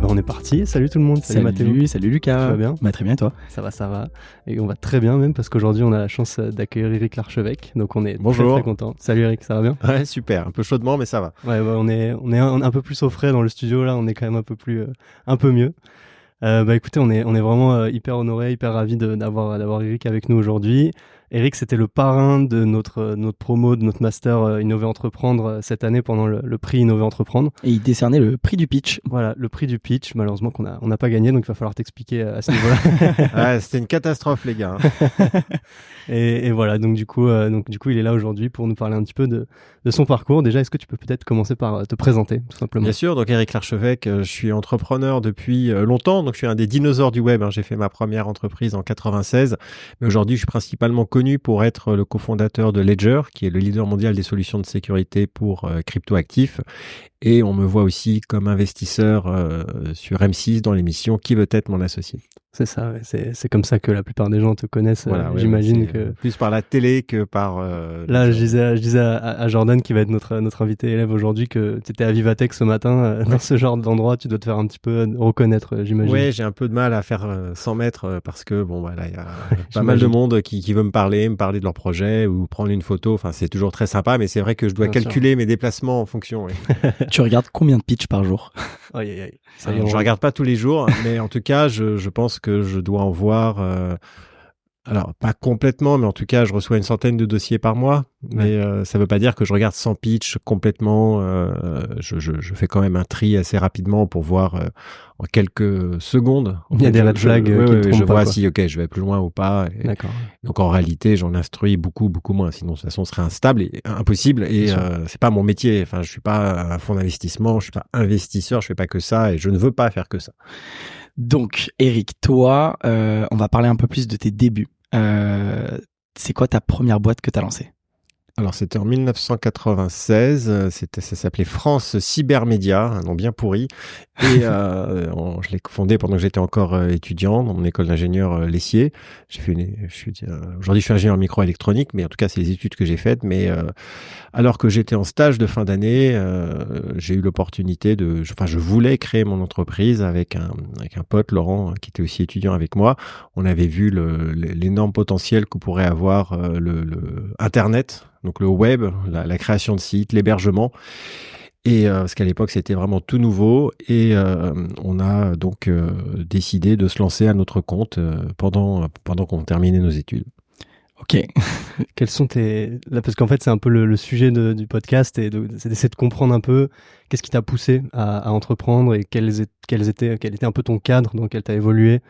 on est parti. Salut tout le monde. Salut Mathéo. Salut Lucas. Tu vas bien? Bah, très bien, toi? Ça va. Et on va très bien même parce qu'aujourd'hui on a la chance d'accueillir Eric Larchevêque. Donc on est Bonjour. très content. Salut Eric, ça va bien? Ouais, super. Un peu chaudement, mais ça va. Ouais, on est un peu plus au frais dans le studio là. On est quand même un peu mieux. Écoutez, on est vraiment hyper honoré, hyper ravi d'avoir Eric avec nous aujourd'hui. Eric, c'était le parrain de notre promo, de notre master Innover Entreprendre cette année pendant le prix Innover Entreprendre. Et il décernait le prix du pitch. Voilà, le prix du pitch, malheureusement on n'a pas gagné, donc il va falloir t'expliquer à ce niveau-là. Ouais, c'était une catastrophe, les gars. Et voilà, donc du coup, il est là aujourd'hui pour nous parler un petit peu de son parcours. Déjà, est-ce que tu peux peut-être commencer par te présenter, tout simplement? Bien sûr, donc Eric Larchevêque, je suis entrepreneur depuis longtemps, donc je suis un des dinosaures du web. J'ai fait ma première entreprise en 96, mais aujourd'hui, je suis principalement connu pour être le cofondateur de Ledger, qui est le leader mondial des solutions de sécurité pour crypto-actifs. Et on me voit aussi comme investisseur sur M6 dans l'émission Qui veut être mon associé. C'est ça, ouais. C'est comme ça que la plupart des gens te connaissent. Voilà, j'imagine que plus par la télé que par. Là, je disais à Jordan, qui va être notre invité élève aujourd'hui, que tu étais à Vivatech ce matin. Dans ce genre d'endroit, tu dois te faire un petit peu reconnaître, j'imagine. Oui, j'ai un peu de mal à faire 100 mètres parce que il y a pas mal de monde qui veut me parler de leur projet ou prendre une photo. Enfin, c'est toujours très sympa, mais c'est vrai que je dois calculer mes déplacements en fonction. Oui. Tu regardes combien de pitch par jour? Aïe. Je regarde pas tous les jours, mais en tout cas, je pense que je dois en voir. Alors, pas complètement, mais en tout cas, je reçois une centaine de dossiers par mois. Mais ça veut pas dire que je regarde 100 pitch complètement. Je fais quand même un tri assez rapidement pour voir en quelques secondes. Il y a des red flags. Je vois si je vais plus loin ou pas. D'accord. Donc en réalité, j'en instruis beaucoup moins. Sinon, de toute façon, ce serait instable et impossible. Et c'est pas mon métier. Enfin, je suis pas un fonds d'investissement. Je suis pas investisseur. Je fais pas que ça et je ne veux pas faire que ça. Donc, Eric, toi, on va parler un peu plus de tes débuts. C'est quoi ta première boîte que tu as lancée? Alors, c'était en 1996. Ça s'appelait France Cybermédia, un nom bien pourri. Et je l'ai fondé pendant que j'étais encore étudiant dans mon école d'ingénieur Lessier. Aujourd'hui, je suis ingénieur microélectronique, mais en tout cas, c'est les études que j'ai faites. Mais alors que j'étais en stage de fin d'année, j'ai eu l'opportunité je voulais créer mon entreprise avec un pote, Laurent, qui était aussi étudiant avec moi. On avait vu l'énorme potentiel que pourrait avoir le Internet. Donc le web, la création de sites, l'hébergement. Et parce qu'à l'époque, c'était vraiment tout nouveau. Et on a donc décidé de se lancer à notre compte pendant qu'on terminait nos études. Ok. Quels sont là, parce qu'en fait, c'est un peu le sujet du podcast, et c'est d'essayer de comprendre un peu qu'est-ce qui t'a poussé à entreprendre et quel était un peu ton cadre dans lequel tu as évolué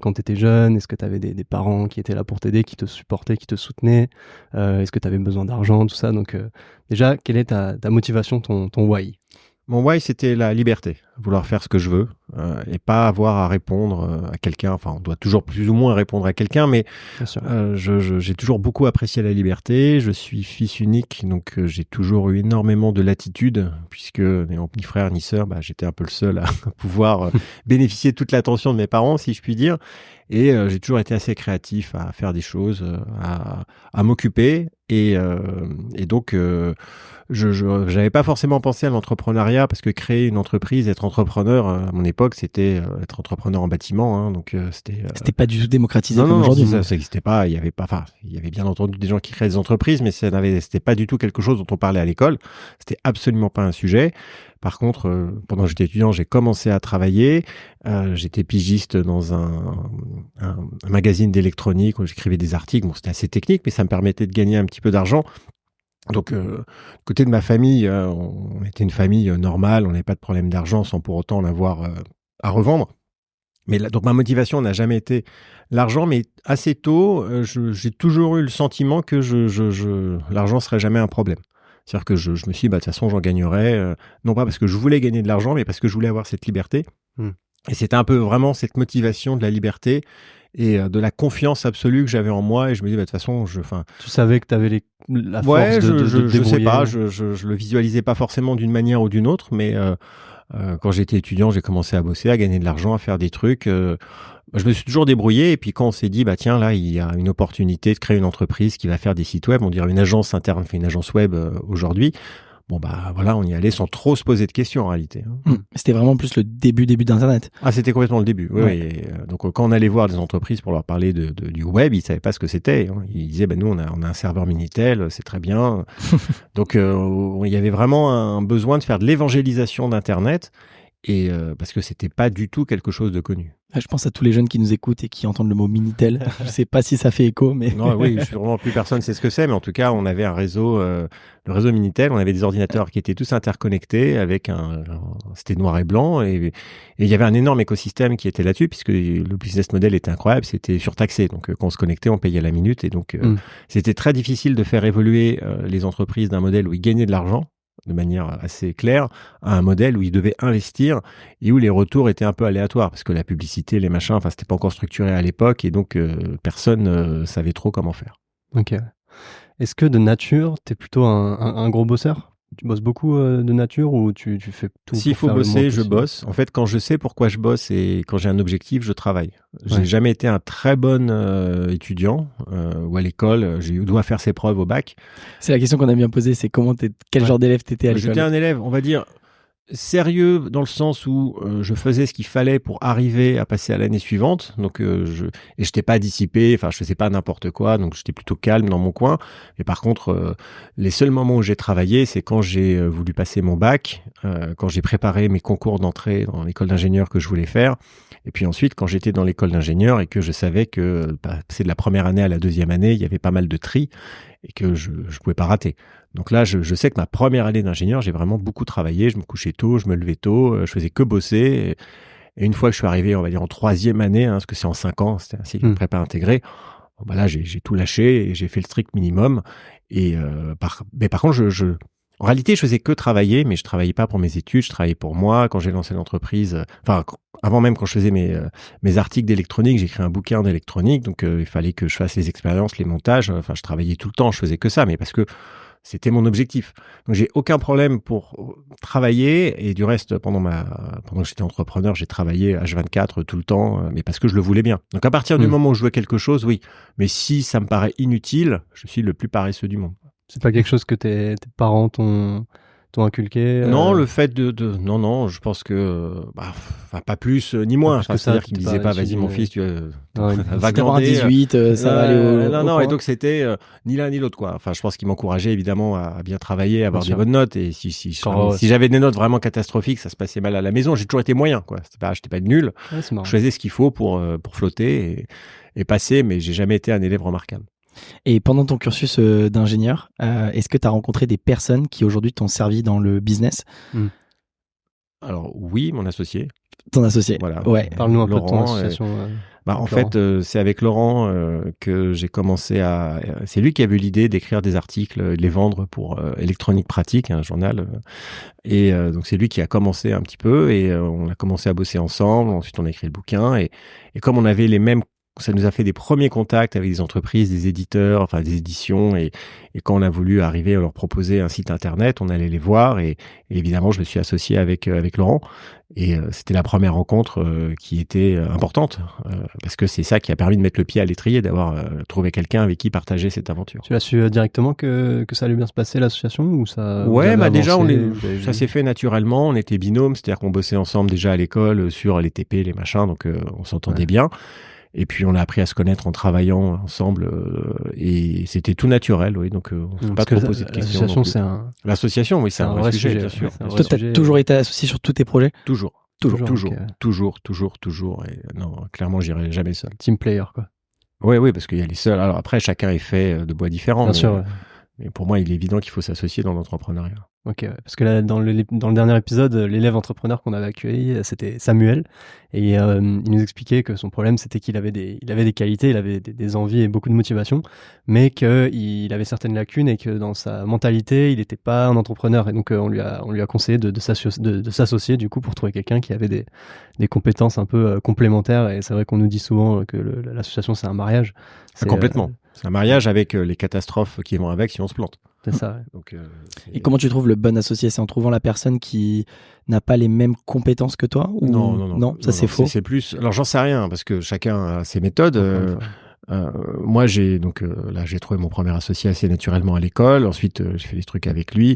quand tu étais jeune. Est-ce que tu avais des parents qui étaient là pour t'aider, qui te supportaient, qui te soutenaient? Est-ce que tu avais besoin d'argent, tout ça? Donc déjà, quelle est ta motivation, ton why? Mon why, c'était la liberté, vouloir faire ce que je veux et pas avoir à répondre à quelqu'un. Enfin, on doit toujours plus ou moins répondre à quelqu'un, mais j'ai toujours beaucoup apprécié la liberté. Je suis fils unique, donc j'ai toujours eu énormément de latitude, puisque n'ayant ni frère ni sœur, j'étais un peu le seul à pouvoir bénéficier de toute l'attention de mes parents, si je puis dire. Et j'ai toujours été assez créatif à faire des choses, à m'occuper. Et donc, je n'avais pas forcément pensé à l'entrepreneuriat, parce que créer une entreprise, être entrepreneur, à mon époque, c'était être entrepreneur en bâtiment. Donc, c'était pas du tout démocratisé comme aujourd'hui. Non, ça n'existait pas. Il y avait bien entendu des gens qui créaient des entreprises, mais c'était pas du tout quelque chose dont on parlait à l'école. C'était absolument pas un sujet. Par contre, pendant que j'étais étudiant, j'ai commencé à travailler. J'étais pigiste dans un magazine d'électronique où j'écrivais des articles. Bon, c'était assez technique, mais ça me permettait de gagner un petit peu d'argent. Donc, côté de ma famille, on était une famille normale. On n'avait pas de problème d'argent sans pour autant en avoir à revendre. Mais donc, ma motivation n'a jamais été l'argent. Mais assez tôt, j'ai toujours eu le sentiment que l'argent serait jamais un problème. C'est-à-dire que je me suis dit, de toute façon, j'en gagnerais, non pas parce que je voulais gagner de l'argent, mais parce que je voulais avoir cette liberté. Et c'était un peu vraiment cette motivation de la liberté et de la confiance absolue que j'avais en moi. Et je me dis, de toute façon, tu savais que tu avais la force de te débrouiller. Je sais pas, je le visualisais pas forcément d'une manière ou d'une autre, mais quand j'étais étudiant, j'ai commencé à bosser, à gagner de l'argent, à faire des trucs. Je me suis toujours débrouillé, et puis quand on s'est dit, tiens, là, il y a une opportunité de créer une entreprise qui va faire des sites web, on dirait une agence interne, fait une agence web aujourd'hui. Bon, voilà, on y allait sans trop se poser de questions en réalité. C'était vraiment plus le début d'Internet. Ah, c'était complètement le début. Oui, Ouais. oui. Donc, quand on allait voir des entreprises pour leur parler du web, ils savaient pas ce que c'était. Ils disaient, nous, on a un serveur Minitel, c'est très bien. Donc, il y avait vraiment un besoin de faire de l'évangélisation d'Internet. Et parce que c'était pas du tout quelque chose de connu. Je pense à tous les jeunes qui nous écoutent et qui entendent le mot Minitel. Je sais pas si ça fait écho, mais... Non, oui, sûrement plus personne sait ce que c'est, mais en tout cas, on avait un réseau, le réseau Minitel, on avait des ordinateurs qui étaient tous interconnectés avec c'était noir et blanc, et il y avait un énorme écosystème qui était là-dessus, puisque le business model était incroyable, c'était surtaxé. Donc, quand on se connectait, on payait à la minute, et donc, c'était très difficile de faire évoluer les entreprises d'un modèle où ils gagnaient de l'argent, de manière assez claire, à un modèle où ils devaient investir et où les retours étaient un peu aléatoires parce que la publicité, les machins, c'était pas encore structuré à l'époque et donc personne savait trop comment faire. Ok. Est-ce que de nature, t'es plutôt un gros bosseur ? Tu bosses beaucoup de nature ou tu fais tout? S'il faut bosser, je bosse. En fait, quand je sais pourquoi je bosse et quand j'ai un objectif, je travaille. J'ai jamais été un très bon étudiant ou à l'école. J'ai dois faire ses preuves au bac. C'est la question qu'on a bien posée, c'est quel genre d'élève t'étais à l'école? J'étais un élève, on va dire, sérieux dans le sens où je faisais ce qu'il fallait pour arriver à passer à l'année suivante. Donc, et j'étais pas dissipé, je faisais pas n'importe quoi, donc j'étais plutôt calme dans mon coin. Mais par contre, les seuls moments où j'ai travaillé, c'est quand j'ai voulu passer mon bac, quand j'ai préparé mes concours d'entrée dans l'école d'ingénieur que je voulais faire. Et puis ensuite, quand j'étais dans l'école d'ingénieur et que je savais que passer de la première année à la deuxième année, il y avait pas mal de tri et que je pouvais pas rater. Donc là, je sais que ma première année d'ingénieur, j'ai vraiment beaucoup travaillé. Je me couchais tôt, je me levais tôt, je faisais que bosser. Et une fois que je suis arrivé, on va dire en troisième année, parce que c'est en 5 ans, c'était un cycle de prépa intégré, là, j'ai tout lâché et j'ai fait le strict minimum. Et mais par contre, en réalité, je faisais que travailler, mais je travaillais pas pour mes études, je travaillais pour moi. Quand j'ai lancé l'entreprise, avant même quand je faisais mes articles d'électronique, j'ai écrit un bouquin d'électronique, donc il fallait que je fasse les expériences, les montages. Je travaillais tout le temps, je faisais que ça, mais parce que c'était mon objectif. Donc, j'ai aucun problème pour travailler. Et du reste, pendant que j'étais entrepreneur, j'ai travaillé H24 tout le temps, mais parce que je le voulais bien. Donc, à partir du moment où je veux quelque chose, oui. Mais si ça me paraît inutile, je suis le plus paresseux du monde. C'est pas quelque chose que tes parents t'ont inculqué? Non, le fait non, je pense que pas plus ni moins. C'est-à-dire qu'ils me disaient pas, vas-y mon fils, tu va glander. 18, ça va aller au Non, et donc c'était ni l'un ni l'autre quoi. Je pense qu'ils m'encourageaient évidemment à bien travailler, à avoir des bonnes notes. Et si j'avais des notes vraiment catastrophiques, ça se passait mal à la maison. J'ai toujours été moyen quoi. J'étais pas nul. Ouais, je faisais ce qu'il faut pour flotter et passer, mais j'ai jamais été un élève remarquable. Et pendant ton cursus d'ingénieur, est-ce que tu as rencontré des personnes qui aujourd'hui t'ont servi dans le business? Alors oui, mon associé. Ton associé. Voilà. Ouais. Parle-nous un Laurent, peu de ton association. En fait, c'est avec Laurent que j'ai commencé à... C'est lui qui a eu l'idée d'écrire des articles, de les vendre pour Électronique Pratique, un journal. Et donc c'est lui qui a commencé un petit peu et on a commencé à bosser ensemble. Ensuite, on a écrit le bouquin et comme on avait les mêmes, ça nous a fait des premiers contacts avec des entreprises, des éditeurs, des éditions. Et quand on a voulu arriver à leur proposer un site internet, on allait les voir. Et évidemment, je me suis associé avec Laurent. Et c'était la première rencontre qui était importante. Parce que c'est ça qui a permis de mettre le pied à l'étrier, d'avoir trouvé quelqu'un avec qui partager cette aventure. Tu l'as su directement que ça allait bien se passer, l'association, ou ça? Ouais, déjà, ça s'est fait naturellement. On était binômes, c'est-à-dire qu'on bossait ensemble déjà à l'école sur les TP, les machins. Donc, on s'entendait bien. Et puis on a appris à se connaître en travaillant ensemble et c'était tout naturel, oui. Donc on ne s'est pas trop posé de questions. L'association, oui, c'est un vrai sujet, bien sûr. Toi, tu as toujours été associé sur tous tes projets? Toujours. Et non, clairement, j'irai jamais seul. Team player, quoi. Oui, parce qu'il y a les seuls. Alors après, chacun est fait de bois différents. Bien sûr. Mais pour moi, il est évident qu'il faut s'associer dans l'entrepreneuriat. Ok, parce que là, dans le dernier épisode, l'élève entrepreneur qu'on avait accueilli, c'était Samuel, et il nous expliquait que son problème, c'était qu'il avait des qualités, il avait des envies et beaucoup de motivation, mais qu'il avait certaines lacunes et que dans sa mentalité, il n'était pas un entrepreneur. Et donc, on lui a conseillé de s'associer du coup pour trouver quelqu'un qui avait des compétences un peu complémentaires. Et c'est vrai qu'on nous dit souvent que l'association, c'est un mariage. Complètement. C'est un mariage avec les catastrophes qui vont avec si on se plante. C'est ça, ouais. Donc, et comment tu trouves le bon associé? C'est en trouvant la personne qui n'a pas les mêmes compétences que toi ou... Non, c'est faux. C'est plus. Alors j'en sais rien parce que chacun a ses méthodes. Moi, j'ai trouvé mon premier associé assez naturellement à l'école. Ensuite, j'ai fait des trucs avec lui.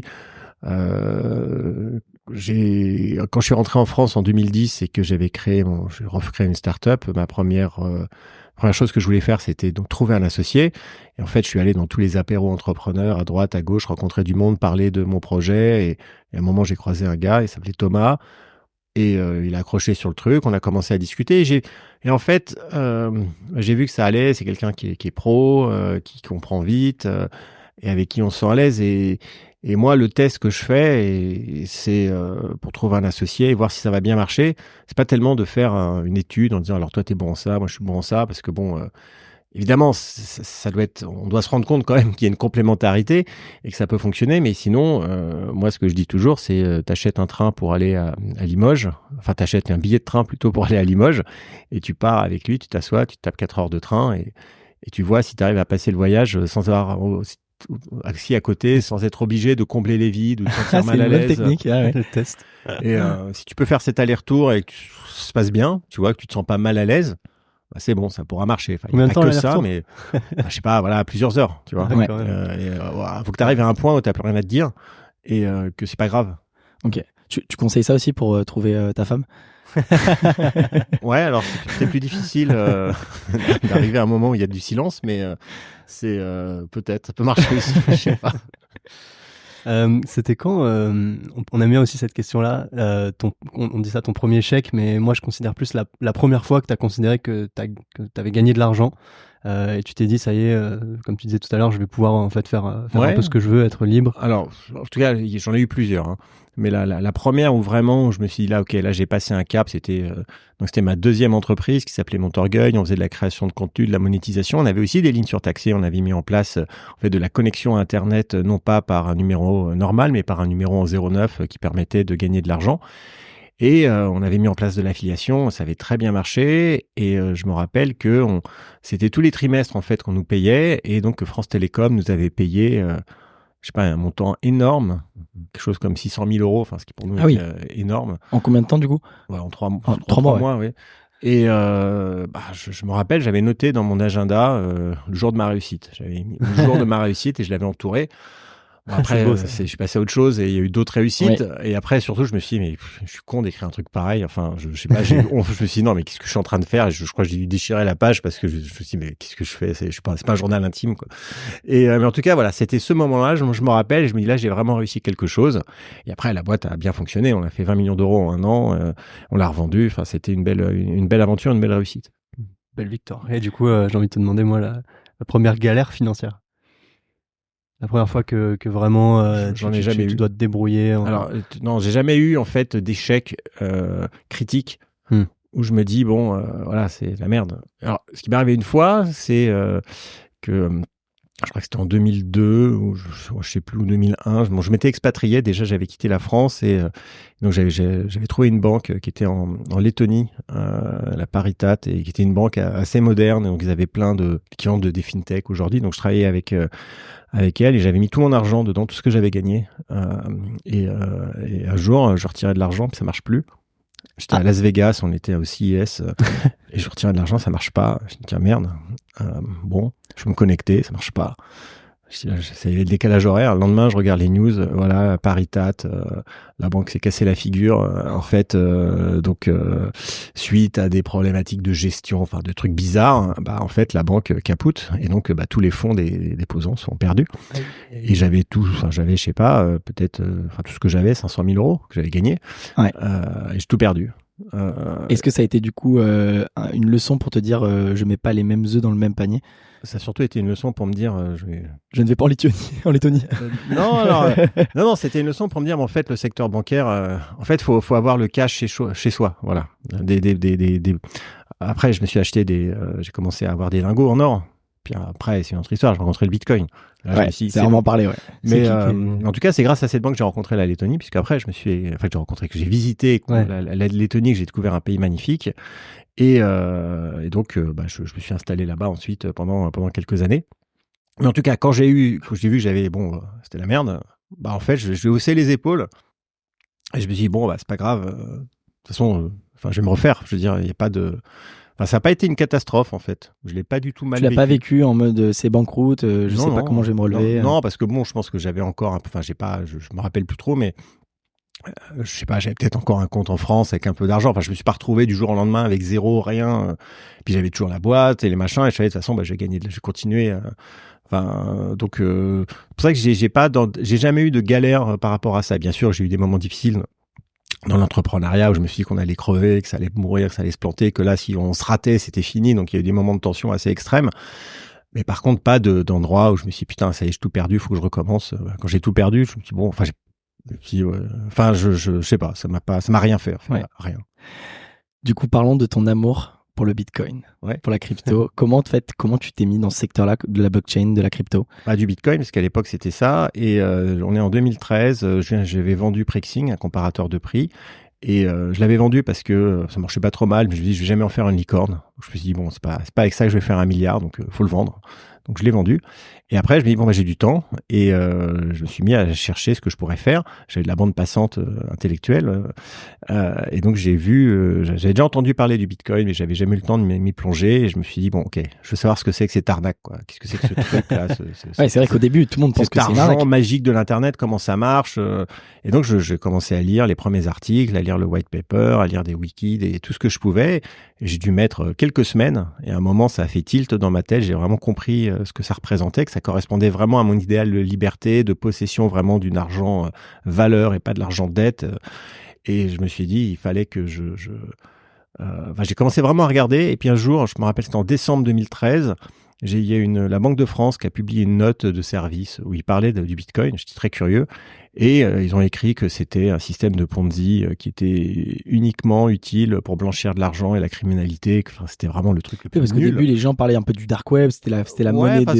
Quand je suis rentré en France en 2010 et que j'ai recréé une start-up, ma première chose que je voulais faire, c'était donc trouver un associé. Et en fait, je suis allé dans tous les apéros entrepreneurs, à droite, à gauche, rencontrer du monde, parler de mon projet. Et à un moment, j'ai croisé un gars, il s'appelait Thomas. Et il a accroché sur le truc, on a commencé à discuter. Et en fait, j'ai vu que ça allait. C'est quelqu'un qui est pro, qui comprend vite et avec qui on se sent à l'aise. Et moi, le test que je fais, c'est pour trouver un associé et voir si ça va bien marcher. C'est pas tellement de faire une étude en disant alors toi t'es bon en ça, moi je suis bon en ça, parce que bon, évidemment, ça doit être, on doit se rendre compte quand même qu'il y a une complémentarité et que ça peut fonctionner. Mais sinon, moi ce que je dis toujours, c'est t'achètes un train pour aller à Limoges. Enfin, t'achètes un billet de train plutôt pour aller à Limoges et tu pars avec lui, tu t'assois, tu tapes 4 heures de train et tu vois si tu arrives à passer le voyage sans avoir assis à côté, sans être obligé de combler les vides ou de sentir mal à l'aise. C'est une bonne technique, le test. Et si tu peux faire cet aller-retour et que ça se passe bien, tu vois, que tu te sens pas mal à l'aise, bah c'est bon, ça pourra marcher. Enfin, combien de temps que ça, mais je sais pas, voilà, plusieurs heures, tu vois. Ouais. Faut que tu arrives à un point où tu n'as plus rien à te dire et que c'est pas grave. Ok. Tu conseilles ça aussi pour trouver ta femme? Ouais, alors c'est plus difficile d'arriver à un moment où il y a du silence, mais c'est peut-être, ça peut marcher aussi, je sais pas. C'était quand on aime bien aussi cette question-là. On dit ça ton premier chèque, mais moi je considère plus la première fois que tu as considéré que tu avais gagné de l'argent et tu t'es dit ça y est, comme tu disais tout à l'heure, je vais pouvoir en fait faire un peu ce que je veux, être libre. Alors, en tout cas, j'en ai eu plusieurs. Hein. Mais la première où vraiment je me suis dit là, ok, là j'ai passé un cap, c'était ma deuxième entreprise qui s'appelait Montorgueil. On faisait de la création de contenu, de la monétisation. On avait aussi des lignes surtaxées. On avait mis en place en fait de la connexion à Internet, non pas par un numéro normal, mais par un numéro en 09 qui permettait de gagner de l'argent. Et on avait mis en place de l'affiliation, ça avait très bien marché. Et je me rappelle que c'était tous les trimestres en fait qu'on nous payait, et donc France Télécom nous avait payé, je sais pas, un montant énorme, quelque chose comme 600 000 euros, enfin ce qui pour nous était énorme. En combien de temps du coup? Ouais, en 3 mois, oui. Et je me rappelle, j'avais noté dans mon agenda le jour de ma réussite. J'avais mis le jour de ma réussite et je l'avais entouré. Bon, après, beau, je suis passé à autre chose et il y a eu d'autres réussites. Oui. Et après, surtout, je me suis dit, mais je suis con d'écrire un truc pareil. Enfin, je sais pas, je me suis dit, non, mais qu'est-ce que je suis en train de faire? Et je crois que j'ai dû déchirer la page parce que je me suis dit, mais qu'est-ce que je fais? C'est pas un journal intime, quoi. Et, mais en tout cas, voilà, c'était ce moment-là, je me rappelle et je me dis, là, j'ai vraiment réussi quelque chose. Et après, la boîte a bien fonctionné. On a fait 20 millions d'euros en un an. On l'a revendu. Enfin, c'était une belle aventure, une belle réussite. Belle victoire. Et du coup, j'ai envie de te demander, moi, la première galère financière. La première fois que vraiment j'en ai jamais eu. Tu dois te débrouiller. Alors non, j'ai jamais eu en fait d'échecs critiques où je me dis bon voilà, c'est la merde. Alors ce qui m'est arrivé une fois, c'est que je crois que c'était en 2002 ou je sais plus, ou 2001. Je m'étais expatrié, déjà j'avais quitté la France et donc j'avais trouvé une banque qui était en Lettonie, la Paritat, et qui était une banque assez moderne. Donc ils avaient plein de clients des fintech aujourd'hui. Donc je travaillais avec elle et j'avais mis tout mon argent dedans, tout ce que j'avais gagné. Et un jour, je retirais de l'argent, puis ça marche plus. J'étais à Las Vegas, on était au CES, et je retirais de l'argent, ça marche pas. Je me dis, tiens, merde. Bon, je vais me connecter, ça marche pas. C'est le décalage horaire. Le lendemain, je regarde les news. Voilà, Paritat, la banque s'est cassée la figure. En fait, suite à des problématiques de gestion, enfin de trucs bizarres, en fait, la banque capote et donc tous les fonds des déposants sont perdus. Et j'avais je sais pas, peut-être, tout ce que j'avais, 500 000 euros que j'avais gagné. Ouais. Et j'ai tout perdu. Est-ce que ça a été du coup une leçon pour te dire je mets pas les mêmes œufs dans le même panier? Ça a surtout été une leçon pour me dire je ne vais pas en Lettonie. Non, c'était une leçon pour me dire mais en fait le secteur bancaire en fait faut avoir le cash chez soi, voilà. Après je me suis acheté j'ai commencé à avoir des lingots en or. Puis après c'est une autre histoire, j'ai rencontré le Bitcoin. Là, c'est vraiment parlé, ouais. Mais en tout cas, c'est grâce à cette banque que j'ai rencontré la Lettonie, puisque après, que j'ai visité la Lettonie, que j'ai découvert un pays magnifique. Et donc, je me suis installé là-bas ensuite pendant quelques années. Mais en tout cas, quand j'ai vu que j'avais, c'était la merde, en fait, je vais hausser les épaules. Et je me suis dit, c'est pas grave. De toute façon, je vais me refaire. Je veux dire, il n'y a pas de... Enfin, ça n'a pas été une catastrophe en fait. Je l'ai pas du tout mal vécu. Tu l'as pas vécu en mode c'est banqueroute, je sais pas comment je vais me relever. Non, parce que bon, je pense que j'avais encore un peu, enfin, je me rappelle plus trop, mais je sais pas, j'avais peut-être encore un compte en France avec un peu d'argent. Enfin, je me suis pas retrouvé du jour au lendemain avec zéro, rien. Puis j'avais toujours la boîte et les machins, et je savais de toute façon, je vais continuer. Donc, c'est pour ça que j'ai jamais eu de galère par rapport à ça. Bien sûr, j'ai eu des moments difficiles dans l'entrepreneuriat où je me suis dit qu'on allait crever, que ça allait mourir, que ça allait se planter, que là, si on se ratait, c'était fini. Donc, il y a eu des moments de tension assez extrêmes. Mais par contre, pas d'endroit où je me suis dit, putain, ça y est, j'ai tout perdu, faut que je recommence. Quand j'ai tout perdu, je me suis dit, bon, je sais pas, ça m'a rien fait, ouais. Rien. Du coup, parlons de ton amour pour le Bitcoin, pour la crypto. Comment tu t'es mis dans ce secteur-là de la blockchain, de la crypto? Du Bitcoin, parce qu'à l'époque, c'était ça. Et on est en 2013, j'avais vendu Prexing, un comparateur de prix. Et je l'avais vendu parce que ça marchait pas trop mal. Mais je me suis dit, je vais jamais en faire une licorne. Je me suis dit, bon, c'est pas avec ça que je vais faire 1 milliard, donc faut le vendre. Donc je l'ai vendu. Et après, je me dis, bon, j'ai du temps. Et je me suis mis à chercher ce que je pourrais faire. J'avais de la bande passante intellectuelle. Et donc j'avais déjà entendu parler du Bitcoin, mais j'avais jamais eu le temps de m'y plonger. Et je me suis dit, bon, ok, je veux savoir ce que c'est que cette arnaque, quoi. Qu'est-ce que c'est que ce truc-là? C'est vrai qu'au début, tout le monde pense que c'est une arnaque. L'argent magique de l'Internet, comment ça marche. Et donc, j'ai commencé à lire les premiers articles, à lire le white paper, à lire des wikis, et tout ce que je pouvais. Et j'ai dû mettre quelques semaines. Et à un moment, ça a fait tilt dans ma tête. J'ai vraiment compris ce que ça représentait, que ça correspondait vraiment à mon idéal de liberté, de possession vraiment d'une argent valeur et pas de l'argent dette. Et je me suis dit, il fallait que j'ai commencé vraiment à regarder. Et puis un jour, je me rappelle, c'était en décembre 2013, il y a la Banque de France qui a publié une note de service où ils parlaient du Bitcoin. J'étais très curieux. Et ils ont écrit que c'était un système de Ponzi qui était uniquement utile pour blanchir de l'argent et la criminalité. Enfin, c'était vraiment le truc le plus parce nul. Qu'au début, les gens parlaient un peu du dark web, c'était la monnaie de...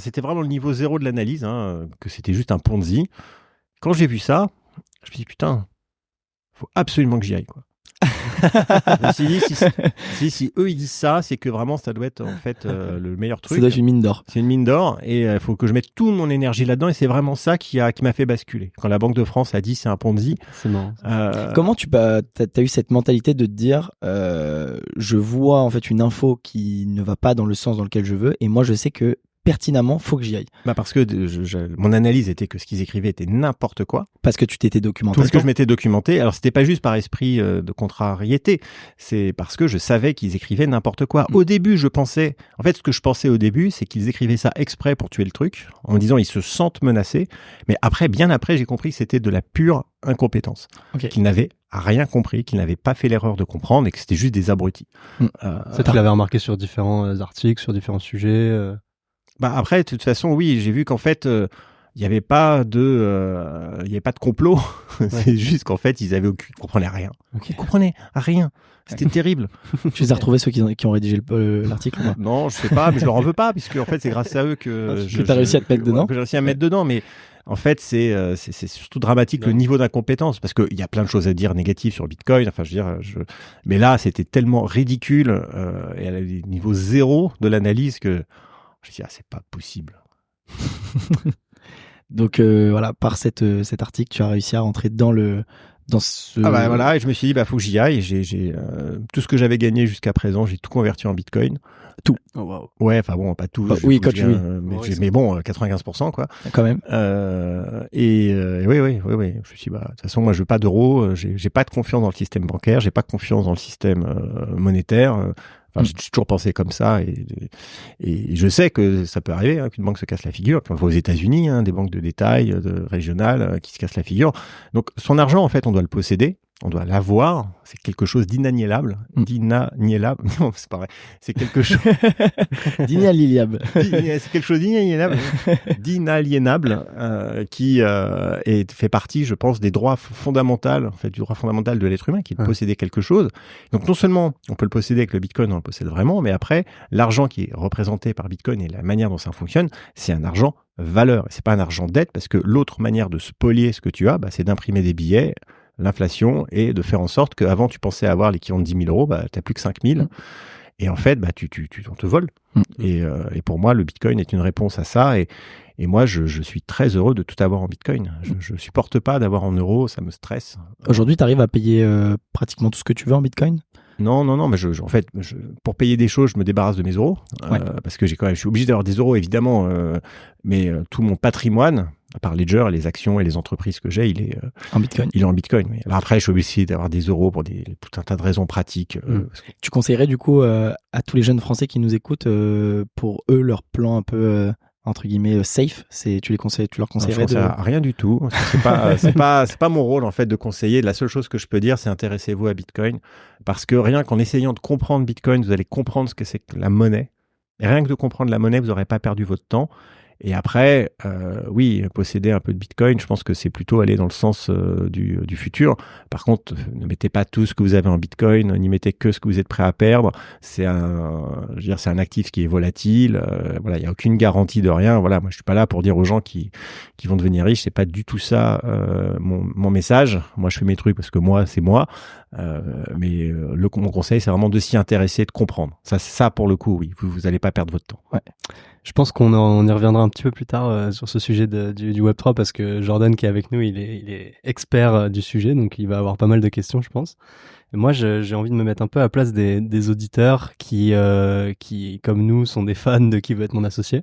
C'était vraiment le niveau zéro de l'analyse, que c'était juste un Ponzi. Quand j'ai vu ça, je me suis dit, putain, faut absolument que j'y aille, quoi. Je me suis dit, si eux ils disent ça, c'est que vraiment ça doit être en fait le meilleur truc. Ça doit être une mine d'or. C'est une mine d'or et il faut que je mette toute mon énergie là-dedans et c'est vraiment ça qui m'a fait basculer. Quand la Banque de France a dit c'est un Ponzi. C'est marrant. Comment t'as eu cette mentalité de te dire je vois en fait une info qui ne va pas dans le sens dans lequel je veux et moi je sais que pertinemment, faut que j'y aille. Parce que mon analyse était que ce qu'ils écrivaient était n'importe quoi. Parce que tu t'étais documenté. Parce que je m'étais documenté. Alors, c'était pas juste par esprit de contrariété. C'est parce que je savais qu'ils écrivaient n'importe quoi. Au début, ce que je pensais au début, c'est qu'ils écrivaient ça exprès pour tuer le truc, en me disant ils se sentent menacés. Mais bien après, j'ai compris que c'était de la pure incompétence. Okay. Qu'ils n'avaient rien compris, qu'ils n'avaient pas fait l'erreur de comprendre et que c'était juste des abrutis. Ça, tu l'avais remarqué sur différents articles, sur différents sujets Après, de toute façon, oui, j'ai vu qu'en fait, il n'y avait pas de complot. Ouais. C'est juste qu'en fait, ils comprenaient rien. Okay. Ils comprenaient rien. C'était terrible. Tu les as retrouvés ceux qui ont rédigé l'article? Non, je sais pas, mais je leur en veux pas, puisque en fait, c'est grâce à eux que tu as réussi à te mettre dedans. Que j'ai réussi à me mettre dedans, mais en fait, c'est surtout dramatique le niveau d'incompétence, parce qu'il y a plein de choses à dire négatives sur Bitcoin. Enfin, mais là, c'était tellement ridicule et à niveau zéro de l'analyse que je me dis, c'est pas possible. Donc voilà, par cet article, tu as réussi à rentrer dans ce... Voilà, et je me suis dit, faut que j'y aille. J'ai tout ce que j'avais gagné jusqu'à présent, j'ai tout converti en Bitcoin. Tout. Oh, wow. Ouais, enfin bon, pas tout. Oui, quand tu mais bon, 95%, quoi. Quand même. Oui. Je me suis dit, de toute façon, moi, je veux pas d'euros. J'ai pas de confiance dans le système bancaire. J'ai pas de confiance dans le système monétaire. J'ai toujours pensé comme ça et je sais que ça peut arriver qu'une banque se casse la figure. On voit aux États-Unis des banques de détail, régionales qui se cassent la figure. Donc son argent, en fait, on doit le posséder, on doit l'avoir. C'est quelque chose d'inaliénable, d'inaliénable. Non, c'est pas vrai. C'est quelque chose d'inaliénable. C'est quelque chose d'inaliénable, qui fait partie, je pense, des droits fondamentaux, en fait, du droit fondamental de l'être humain, qui est de posséder quelque chose. Donc non seulement on peut le posséder avec le Bitcoin, on le possède vraiment, mais après l'argent qui est représenté par Bitcoin et la manière dont ça fonctionne, c'est un argent valeur. Et c'est pas un argent dette, parce que l'autre manière de spolier ce que tu as, c'est d'imprimer des billets, l'inflation, et de faire en sorte qu'avant tu pensais avoir l'équivalent de 10 000 euros, t'as plus que 5 000. Et en fait, on te vole. Et pour moi, le Bitcoin est une réponse à ça. Et moi, je suis très heureux de tout avoir en Bitcoin. Je supporte pas d'avoir en euros, ça me stresse. Aujourd'hui, tu arrives à payer pratiquement tout ce que tu veux en Bitcoin? Non, mais en fait, pour payer des choses, je me débarrasse de mes euros, parce que je suis obligé d'avoir des euros, évidemment, mais tout mon patrimoine, à part Ledger, les actions et les entreprises que j'ai, il est en Bitcoin. Il est en Bitcoin. Oui. Alors après, je suis obligé d'avoir des euros pour tout un tas de raisons pratiques. Tu conseillerais du coup à tous les jeunes Français qui nous écoutent, pour eux, leur plan un peu entre guillemets safe, tu leur conseillerais rien du tout. C'est pas mon rôle en fait de conseiller. La seule chose que je peux dire, c'est intéressez-vous à Bitcoin, parce que rien qu'en essayant de comprendre Bitcoin, vous allez comprendre ce que c'est que la monnaie. Et rien que de comprendre la monnaie, vous n'aurez pas perdu votre temps. Et après, oui, posséder un peu de Bitcoin, je pense que c'est plutôt aller dans le sens du futur. Par contre, ne mettez pas tout ce que vous avez en Bitcoin, n'y mettez que ce que vous êtes prêt à perdre. C'est un actif qui est volatile. Voilà, il n'y a aucune garantie de rien. Voilà, moi, je suis pas là pour dire aux gens qui vont devenir riches. C'est pas du tout ça mon message. Moi, je fais mes trucs parce que moi, c'est moi. Mais mon conseil, c'est vraiment de s'y intéresser, de comprendre. Ça pour le coup, oui, vous allez pas perdre votre temps. Ouais. Je pense qu'on y reviendra un petit peu plus tard sur ce sujet du Web3, parce que Jordan qui est avec nous, il est expert du sujet, donc il va avoir pas mal de questions, je pense. Et moi, j'ai envie de me mettre un peu à la place des auditeurs qui, comme nous, sont des fans de Qui veut être mon associé.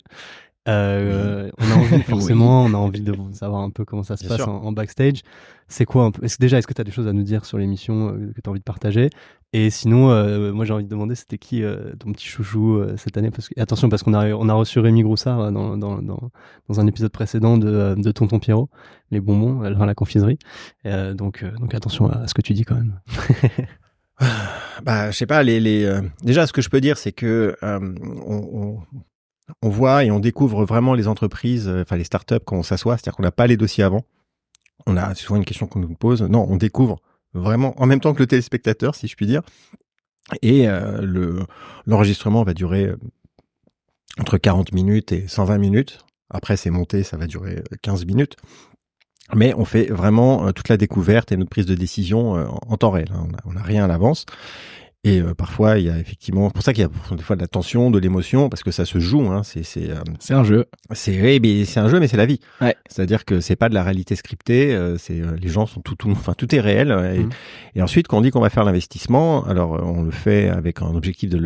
On a envie, forcément, on a envie de savoir un peu comment ça se passe en backstage. C'est quoi un peu, est-ce que tu as des choses à nous dire sur l'émission que tu as envie de partager? Et sinon, moi j'ai envie de demander, c'était qui ton petit chouchou cette année? Attention, parce qu'on a reçu Rémi Groussard dans un épisode précédent de Tonton Pierrot, les bonbons, la confiserie. Donc attention à ce que tu dis quand même. Je sais pas, déjà ce que je peux dire, c'est que on voit et on découvre vraiment les entreprises, les startups quand on s'assoit, c'est-à-dire qu'on n'a pas les dossiers avant. C'est souvent une question qu'on nous pose. Non, on découvre vraiment en même temps que le téléspectateur, si je puis dire. Et l'enregistrement va durer entre 40 minutes et 120 minutes. Après, c'est monté, ça va durer 15 minutes. Mais on fait vraiment toute la découverte et notre prise de décision en temps réel. On n'a rien à l'avance. Et parfois, il y a effectivement, c'est pour ça qu'il y a des fois de la tension, de l'émotion, parce que ça se joue. Hein, c'est un jeu. C'est un jeu, mais c'est la vie. Ouais. C'est-à-dire que c'est pas de la réalité scriptée. Les gens sont tout est réel. Et ensuite, quand on dit qu'on va faire l'investissement, alors on le fait avec un objectif de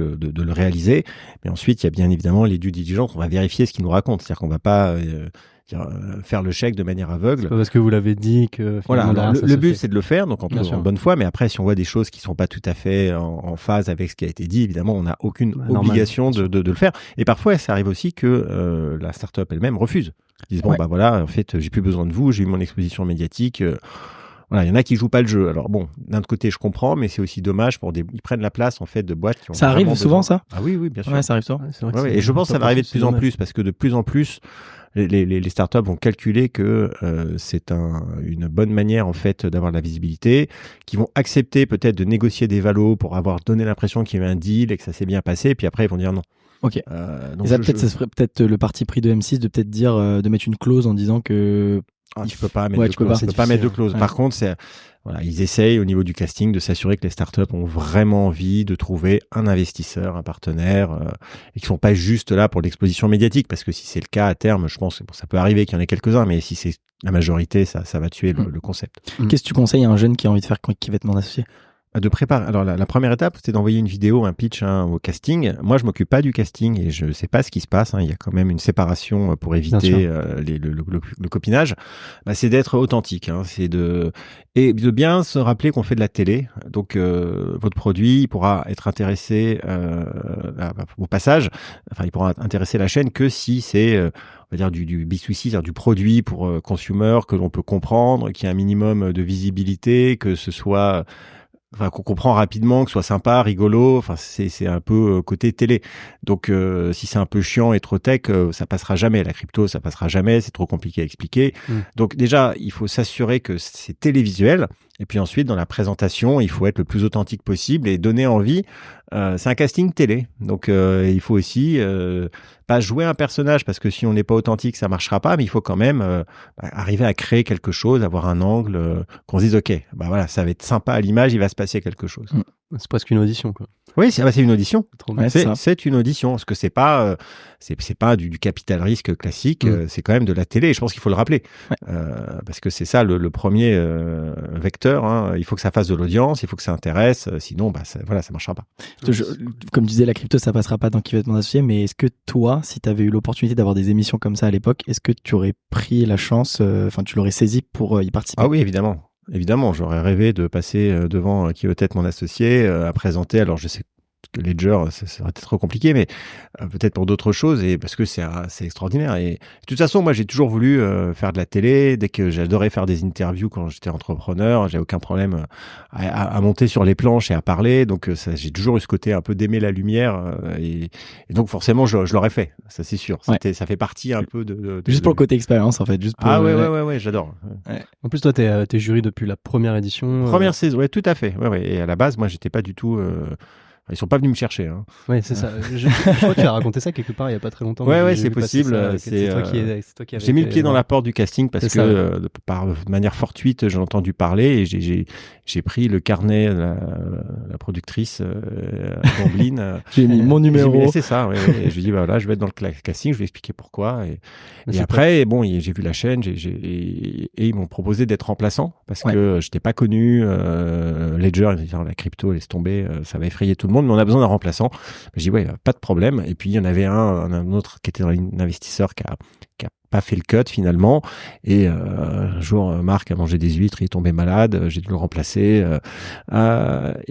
le réaliser. Mais ensuite, il y a bien évidemment les due diligence. On va vérifier ce qu'ils nous racontent. C'est-à-dire qu'on va pas faire le chèque de manière aveugle. C'est pas parce que vous l'avez dit que... Voilà, alors, le but c'est de le faire, donc en bonne foi, mais après si on voit des choses qui sont pas tout à fait en phase avec ce qui a été dit, évidemment on n'a aucune obligation de le faire. Et parfois ça arrive aussi que la start-up elle-même refuse. Ils disent voilà, en fait j'ai plus besoin de vous, j'ai eu mon exposition médiatique. Voilà, il y en a qui jouent pas le jeu. Alors bon, d'un côté je comprends, mais c'est aussi dommage ils prennent la place en fait de boîtes qui ont... Ça arrive souvent ça? Ah oui, bien sûr. Ouais, ça arrive souvent. Et je pense que ça va arriver de plus en plus, parce que de plus en plus les startups vont calculer que c'est une bonne manière en fait d'avoir de la visibilité, qui vont accepter peut-être de négocier des valos pour avoir donné l'impression qu'il y avait un deal et que ça s'est bien passé, et puis après ils vont dire non. Ok. Donc ça serait peut-être le parti pris de M6 de peut-être dire de mettre une clause en disant que tu peux pas mettre de clause. Ouais. Par contre, ils essayent au niveau du casting de s'assurer que les startups ont vraiment envie de trouver un investisseur, un partenaire, et qu'ils sont pas juste là pour l'exposition médiatique, parce que si c'est le cas à terme, je pense que ça peut arriver qu'il y en ait quelques-uns, mais si c'est la majorité, ça va tuer le concept. Qu'est-ce que tu conseilles à un jeune qui a envie de faire Qui va être mon associé? De préparer. Alors la première étape, c'était d'envoyer une vidéo, un pitch au casting. Moi, je m'occupe pas du casting et je sais pas ce qui se passe. Il y a quand même une séparation pour éviter le copinage. C'est d'être authentique. C'est de bien se rappeler qu'on fait de la télé. Donc votre produit il pourra être intéressé au passage. Enfin, il pourra intéresser la chaîne que si c'est on va dire du B2C, c'est-à-dire du produit pour consumer que l'on peut comprendre, qui a un minimum de visibilité, que ce soit qu'on comprend rapidement, que ce soit sympa, rigolo. Enfin, c'est un peu côté télé. Donc, si c'est un peu chiant et trop tech, ça passera jamais. La crypto, ça passera jamais. C'est trop compliqué à expliquer. Donc, déjà, il faut s'assurer que c'est télévisuel. Et puis ensuite, dans la présentation, il faut être le plus authentique possible et donner envie. C'est un casting télé. Donc, il faut aussi pas jouer un personnage, parce que si on n'est pas authentique, ça marchera pas. Mais il faut quand même arriver à créer quelque chose, avoir un angle, qu'on se dise, OK, voilà, ça va être sympa à l'image, il va se passer quelque chose. C'est presque une audition, quoi. Oui, c'est une audition. Ouais, C'est une audition, parce que c'est pas du capital risque classique, c'est quand même de la télé, et je pense qu'il faut le rappeler. Ouais. Parce que c'est ça le premier vecteur, hein. Il faut que ça fasse de l'audience, il faut que ça intéresse, sinon ça marchera pas. Comme tu disais, la crypto, ça passera pas dans Qui veut être mon associé, mais est-ce que toi, si tu avais eu l'opportunité d'avoir des émissions comme ça à l'époque, est-ce que tu aurais pris la chance, tu l'aurais saisi pour y participer? Ah oui, évidemment. Évidemment, j'aurais rêvé de passer devant Qui veut être mon associé, à présenter. Alors, je sais que Ledger, ça serait trop compliqué, mais peut-être pour d'autres choses, et parce que c'est extraordinaire. Et de toute façon, moi, j'ai toujours voulu faire de la télé. Dès que j'adorais faire des interviews quand j'étais entrepreneur, j'ai aucun problème à monter sur les planches et à parler. Donc, j'ai toujours eu ce côté un peu d'aimer la lumière, et donc forcément, je l'aurais fait. Ça, c'est sûr. Ça fait partie un peu juste pour le côté expérience, en fait. Juste pour, ouais, j'adore. Ouais. En plus, toi, t'es jury depuis la première édition. Première saison, ouais, tout à fait. Ouais. Et à la base, moi, j'étais pas du tout. Ils sont pas venus me chercher. Hein. Oui, c'est ça. Je crois que tu as raconté ça quelque part il y a pas très longtemps. Ouais, c'est possible. C'est toi qui j'ai mis le pied dans la porte du casting parce que par manière fortuite, j'ai entendu parler et j'ai pris le carnet de la productrice Combline. J'ai mis mon numéro. C'est ça. Ouais. Et je lui ai dit voilà, je vais être dans le casting. Je vais expliquer pourquoi. Et après, bon, j'ai vu la chaîne et ils m'ont proposé d'être remplaçant parce que j'étais pas connu. Ledger, la crypto laisse tomber, ça va effrayer tout le monde. Mais on a besoin d'un remplaçant. J'ai dit pas de problème. Et puis il y en avait un autre qui était dans l'investisseur qui a pas fait le cut finalement. Et un jour, Marc a mangé des huîtres, il est tombé malade, j'ai dû le remplacer. Fred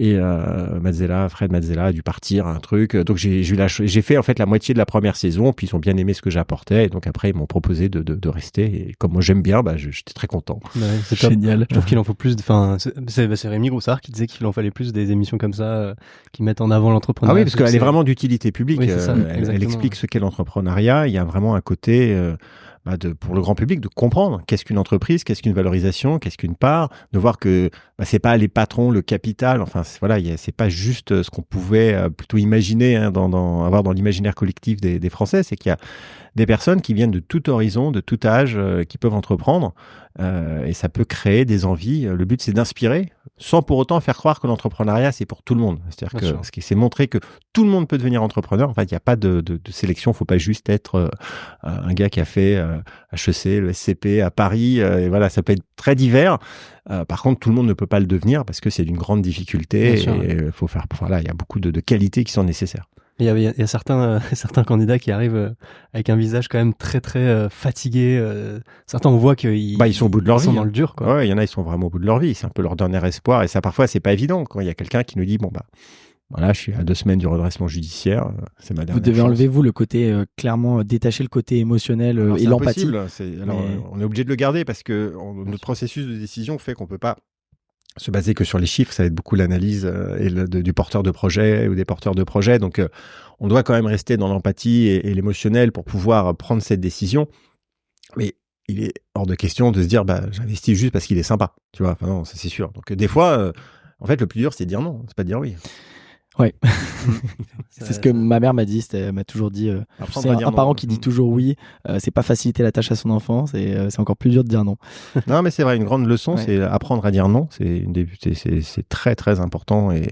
Mazzella a dû partir, un truc. Donc j'ai fait en fait la moitié de la première saison, puis ils ont bien aimé ce que j'apportais. Et donc après, ils m'ont proposé de rester. Et comme moi j'aime bien, j'étais très content. Ouais, c'est génial. Je trouve qu'il en faut plus. C'est Rémi Groussard qui disait qu'il en fallait plus des émissions comme ça qui mettent en avant l'entrepreneuriat. Ah oui, parce qu'elle est vraiment d'utilité publique. Oui, ça, elle explique ce qu'est l'entrepreneuriat. Il y a vraiment un côté pour le grand public de comprendre qu'est-ce qu'une entreprise, qu'est-ce qu'une valorisation, qu'est-ce qu'une part, de voir que c'est pas les patrons, le capital. Enfin c'est pas juste ce qu'on pouvait plutôt imaginer avoir dans l'imaginaire collectif des Français. C'est qu'il y a des personnes qui viennent de tout horizon, de tout âge, qui peuvent entreprendre. Et ça peut créer des envies. Le but, c'est d'inspirer, sans pour autant faire croire que l'entrepreneuriat, c'est pour tout le monde. C'est-à-dire que c'est montré que tout le monde peut devenir entrepreneur. En fait, il n'y a pas de sélection. Il ne faut pas juste être un gars qui a fait HEC, le SCP à Paris. Et voilà, ça peut être très divers. Par contre, tout le monde ne peut pas le devenir parce que c'est d'une grande difficulté. Il faut faire. Voilà, il y a beaucoup de qualités qui sont nécessaires. Il y a certains candidats qui arrivent avec un visage quand même très très fatigué. Certains, on voit qu'ils sont au bout de leur vie. Ils sont dans le dur, quoi. Ouais, il y en a, ils sont vraiment au bout de leur vie. C'est un peu leur dernier espoir. Et ça, parfois, c'est pas évident. Quand il y a quelqu'un qui nous dit, voilà, je suis à 2 semaines du redressement judiciaire. C'est ma dernière Vous devez chance. enlever, vous, le côté, clairement, détacher le côté émotionnel et l'empathie. On est obligé de le garder parce que notre processus de décision fait qu'on peut pas se baser que sur les chiffres, ça va être beaucoup l'analyse du porteur de projet ou des porteurs de projet. Donc, on doit quand même rester dans l'empathie et l'émotionnel pour pouvoir prendre cette décision. Mais il est hors de question de se dire, j'investis juste parce qu'il est sympa. Tu vois, enfin non, ça c'est sûr. Donc, des fois, en fait, le plus dur, c'est de dire non, c'est pas de dire oui. Ouais. C'est ce que ma mère m'a dit. Elle m'a toujours dit, c'est un parent qui dit toujours oui, c'est pas faciliter la tâche à son enfant, c'est encore plus dur de dire non. Non, mais c'est vrai, une grande leçon, c'est apprendre à dire non. C'est très, très important. Et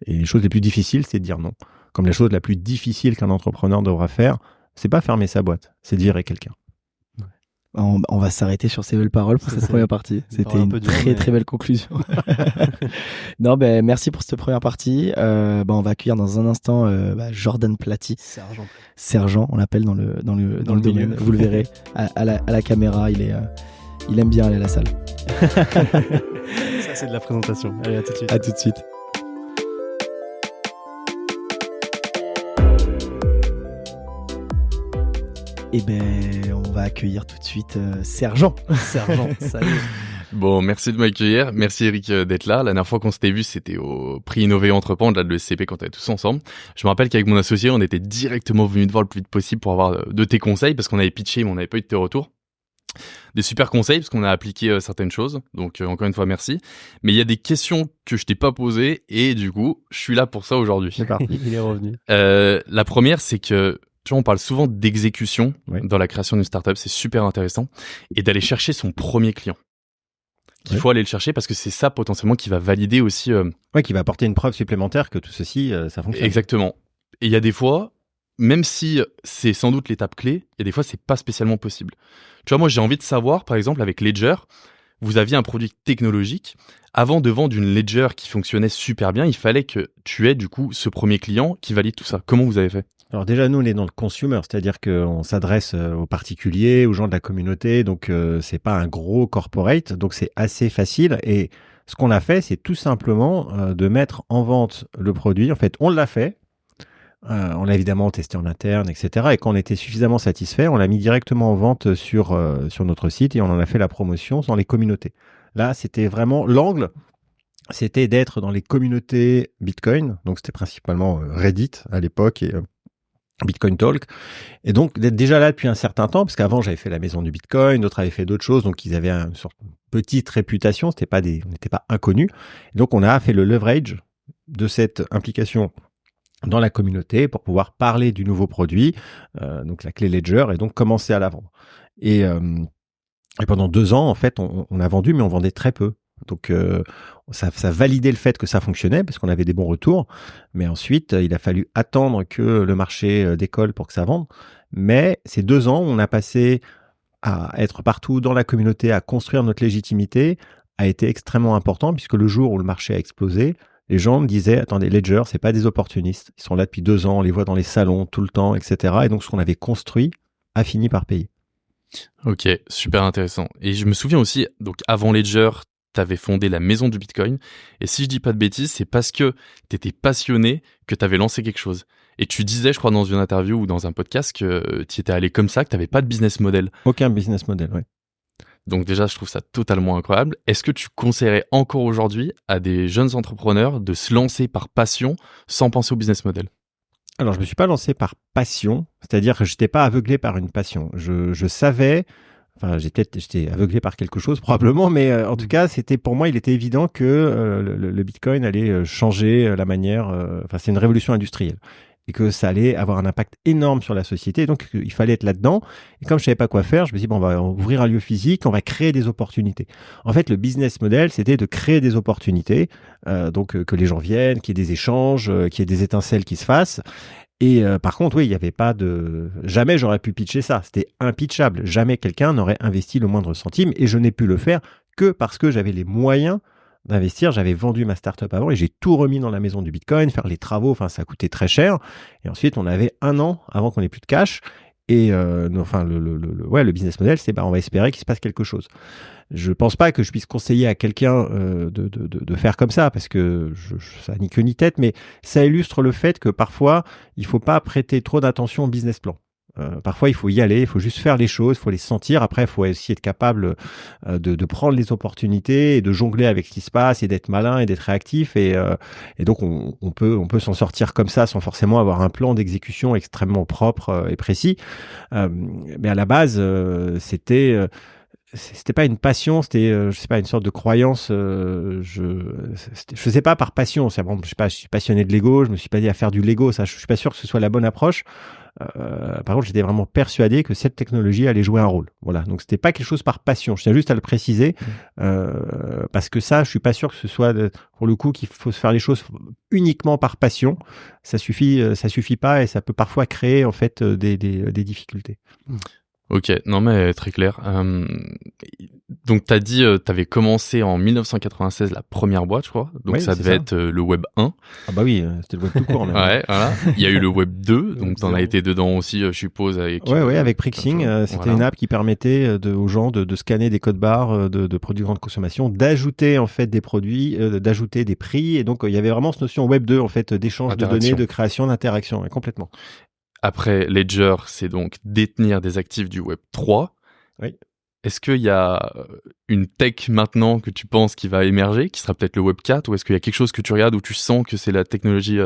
les choses les plus difficiles, c'est de dire non. Comme la chose la plus difficile qu'un entrepreneur devra faire, c'est pas fermer sa boîte, c'est de virer quelqu'un. On va s'arrêter sur ces belles paroles pour cette première partie. C'était une très belle conclusion. Non, merci pour cette première partie. On va accueillir dans un instant Jordan Platy. Sergent, on l'appelle dans le domaine. Vous le verrez à la caméra. Il aime bien aller à la salle. Ça, c'est de la présentation. Allez, à tout de suite. À tout de suite. On va accueillir tout de suite Sergent. Sergent, salut. Bon, merci de m'accueillir. Merci Eric d'être là. La dernière fois qu'on s'était vu, c'était au prix Innover Entreprendre, là, de l'ESCP, quand on était tous ensemble. Je me rappelle qu'avec mon associé, on était directement venus te voir le plus vite possible pour avoir de tes conseils, parce qu'on avait pitché, mais on n'avait pas eu de tes retours. Des super conseils, parce qu'on a appliqué certaines choses. Donc, encore une fois, merci. Mais il y a des questions que je t'ai pas posées, et du coup, je suis là pour ça aujourd'hui. C'est parti. Il est revenu. La première, c'est que, tu vois, on parle souvent d'exécution dans la création d'une startup, c'est super intéressant, et d'aller chercher son premier client. qu'il faut aller le chercher parce que c'est ça potentiellement qui va valider aussi. Qui va apporter une preuve supplémentaire que tout ceci, ça fonctionne. Exactement. Et il y a des fois, même si c'est sans doute l'étape clé, il y a des fois c'est pas spécialement possible. Tu vois, moi j'ai envie de savoir, par exemple avec Ledger, vous aviez un produit technologique. Avant de vendre une Ledger qui fonctionnait super bien, il fallait que tu aies du coup ce premier client qui valide tout ça. Comment vous avez fait ? Alors déjà, nous, on est dans le consumer, c'est-à-dire qu'on s'adresse aux particuliers, aux gens de la communauté, donc c'est pas un gros corporate, donc c'est assez facile. Et ce qu'on a fait, c'est tout simplement de mettre en vente le produit. En fait, on l'a fait, on l'a évidemment testé en interne, etc. Et quand on était suffisamment satisfait, on l'a mis directement en vente sur notre site et on en a fait la promotion dans les communautés. Là, c'était vraiment l'angle. C'était d'être dans les communautés Bitcoin, donc c'était principalement Reddit à l'époque et Bitcoin Talk, et donc d'être déjà là depuis un certain temps, parce qu'avant j'avais fait la maison du Bitcoin, d'autres avaient fait d'autres choses, donc ils avaient une sorte de petite réputation, on n'était pas inconnus, et donc on a fait le leverage de cette implication dans la communauté pour pouvoir parler du nouveau produit, donc la clé Ledger, et donc commencer à la vendre. Et pendant 2 ans, en fait, on a vendu, mais on vendait très peu. Donc, ça validait le fait que ça fonctionnait parce qu'on avait des bons retours. Mais ensuite, il a fallu attendre que le marché décolle pour que ça vende. Mais ces 2 ans, on a passé à être partout dans la communauté, à construire notre légitimité, a été extrêmement important puisque le jour où le marché a explosé, les gens me disaient, attendez, Ledger, c'est pas des opportunistes. Ils sont là depuis 2 ans, on les voit dans les salons tout le temps, etc. Et donc, ce qu'on avait construit a fini par payer. Ok, super intéressant. Et je me souviens aussi, donc avant Ledger, tu avais fondé la maison du Bitcoin. Et si je dis pas de bêtises, c'est parce que tu étais passionné que tu avais lancé quelque chose. Et tu disais, je crois, dans une interview ou dans un podcast que tu étais allé comme ça, que tu n'avais pas de business model. Aucun business model, oui. Donc déjà, je trouve ça totalement incroyable. Est-ce que tu conseillerais encore aujourd'hui à des jeunes entrepreneurs de se lancer par passion sans penser au business model ? Alors, je me suis pas lancé par passion, c'est-à-dire que j'étais pas aveuglé par une passion. Je savais, enfin, j'étais aveuglé par quelque chose probablement, mais en tout cas, pour moi, il était évident que le Bitcoin allait changer la manière. Enfin, c'est une révolution industrielle et que ça allait avoir un impact énorme sur la société. Donc, il fallait être là-dedans. Et comme je savais pas quoi faire, je me suis dit, bon, on va ouvrir un lieu physique, on va créer des opportunités. En fait, le business model, c'était de créer des opportunités, donc que les gens viennent, qu'il y ait des échanges, qu'il y ait des étincelles qui se fassent. Et par contre, oui, il n'y avait pas de... Jamais j'aurais pu pitcher ça. C'était impitchable. Jamais quelqu'un n'aurait investi le moindre centime. Et je n'ai pu le faire que parce que j'avais les moyens d'investir. J'avais vendu ma startup avant et j'ai tout remis dans la maison du Bitcoin, faire les travaux. Enfin, ça coûtait très cher. Et ensuite, on avait 1 an avant qu'on ait plus de cash. Et le business model, c'est on va espérer qu'il se passe quelque chose. Je pense pas que je puisse conseiller à quelqu'un de faire comme ça parce que ça n'a ni queue ni tête, mais ça illustre le fait que parfois il faut pas prêter trop d'attention au business plan. Parfois il faut y aller, il faut juste faire les choses, il faut les sentir. Après, il faut aussi être capable de prendre les opportunités et de jongler avec ce qui se passe et d'être malin et d'être réactif. Et donc on peut s'en sortir comme ça sans forcément avoir un plan d'exécution extrêmement propre et précis. Mais à la base, c'était pas une passion, c'était je sais pas, une sorte de croyance. Je faisais pas par passion. C'est bon, je sais pas, je suis passionné de Lego, je me suis pas dit à faire du Lego, ça, je suis pas sûr que ce soit la bonne approche. Par contre, j'étais vraiment persuadé que cette technologie allait jouer un rôle. Voilà, donc c'était pas quelque chose par passion. Je tiens juste à le préciser parce que ça, je suis pas sûr que ce soit pour le coup qu'il faut se faire les choses uniquement par passion. Ça suffit pas et ça peut parfois créer en fait des difficultés. Ok, non mais très clair. Donc t'as dit, t'avais commencé en 1996 la première boîte, je crois. Donc oui, ça devait être le Web 1. Ah bah oui, c'était le Web tout court. Ouais, voilà. Il y a eu le Web 2, donc t'en as été dedans aussi, je suppose. Avec Prixing. C'était une app qui permettait aux gens de scanner des codes barres de produits de grande consommation, d'ajouter en fait des produits, d'ajouter des prix. Et donc il y avait vraiment cette notion Web 2 en fait d'échange de données, de création, d'interaction, ouais, complètement. Après, Ledger, c'est donc détenir des actifs du Web 3. Oui. Est-ce qu'il y a une tech maintenant que tu penses qui va émerger, qui sera peut-être le Web 4, ou est-ce qu'il y a quelque chose que tu regardes où tu sens que c'est la technologie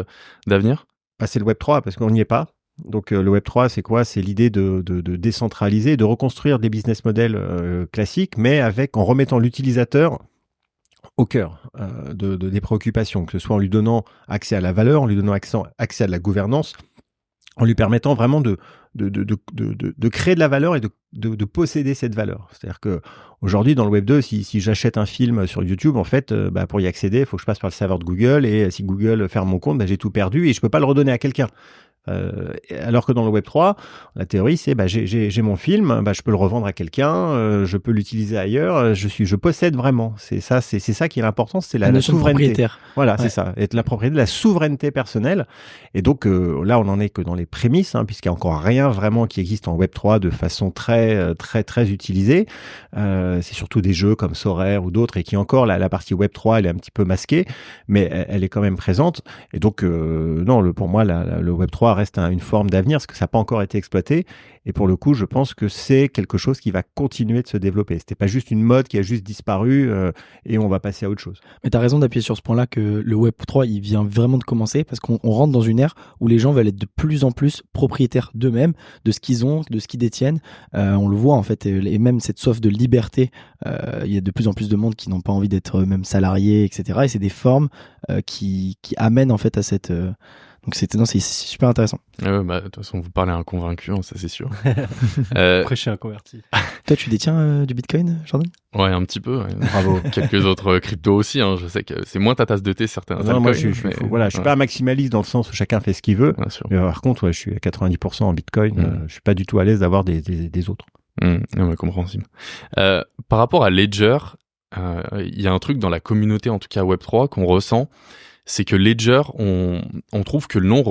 d'avenir ? C'est le Web 3 parce qu'on n'y est pas. Donc le Web 3, c'est quoi ? C'est l'idée de décentraliser, de reconstruire des business models classiques, mais en remettant l'utilisateur au cœur des préoccupations, que ce soit en lui donnant accès à la valeur, en lui donnant accès à la gouvernance, en lui permettant vraiment de de créer de la valeur et de posséder cette valeur. C'est-à-dire que aujourd'hui, dans le Web 2, si j'achète un film sur YouTube, en fait, pour y accéder, il faut que je passe par le serveur de Google, et si Google ferme mon compte, j'ai tout perdu et je peux pas le redonner à quelqu'un. Alors que dans le Web 3, la théorie, c'est j'ai mon film, je peux le revendre à quelqu'un, je peux l'utiliser ailleurs, je possède vraiment. C'est ça qui est l'important, c'est la souveraineté. Voilà, ouais. C'est ça, être la propriété, la souveraineté personnelle. Et donc là, on n'en est que dans les prémices, puisqu'il n'y a encore rien vraiment qui existe en Web 3 de façon très utilisée. C'est surtout des jeux comme Sorare ou d'autres, et qui encore, la partie Web 3, elle est un petit peu masquée, mais elle est quand même présente. Et donc, non, pour moi, le Web 3 reste une forme d'avenir, parce que ça n'a pas encore été exploité. Et pour le coup, je pense que c'est quelque chose qui va continuer de se développer. C'était pas juste une mode qui a juste disparu et on va passer à autre chose. Mais tu as raison d'appuyer sur ce point-là, que le Web 3, il vient vraiment de commencer, parce qu'on rentre dans une ère où les gens veulent être de plus en plus propriétaires d'eux-mêmes, de ce qu'ils ont, de ce qu'ils détiennent. On le voit en fait, et même cette soif de liberté, il y a de plus en plus de monde qui n'ont pas envie d'être même salariés, etc. Et c'est des formes qui amènent en fait à cette... Donc c'est super intéressant. De toute façon, vous parlez à un convaincu, ça c'est sûr. Prêcher un converti. Toi, tu détiens du Bitcoin, Jordan ? Ouais, un petit peu. Ouais. Bravo. Quelques autres cryptos aussi. Je sais que c'est moins ta tasse de thé, certains. Non, moi, je suis pas un maximaliste dans le sens où chacun fait ce qu'il veut. Mais par contre, je suis à 90% en Bitcoin. Je suis pas du tout à l'aise d'avoir des autres. Non, mais compréhensible. Par rapport à Ledger, il y a un truc dans la communauté, en tout cas Web3, qu'on ressent. C'est que Ledger, on trouve que le nom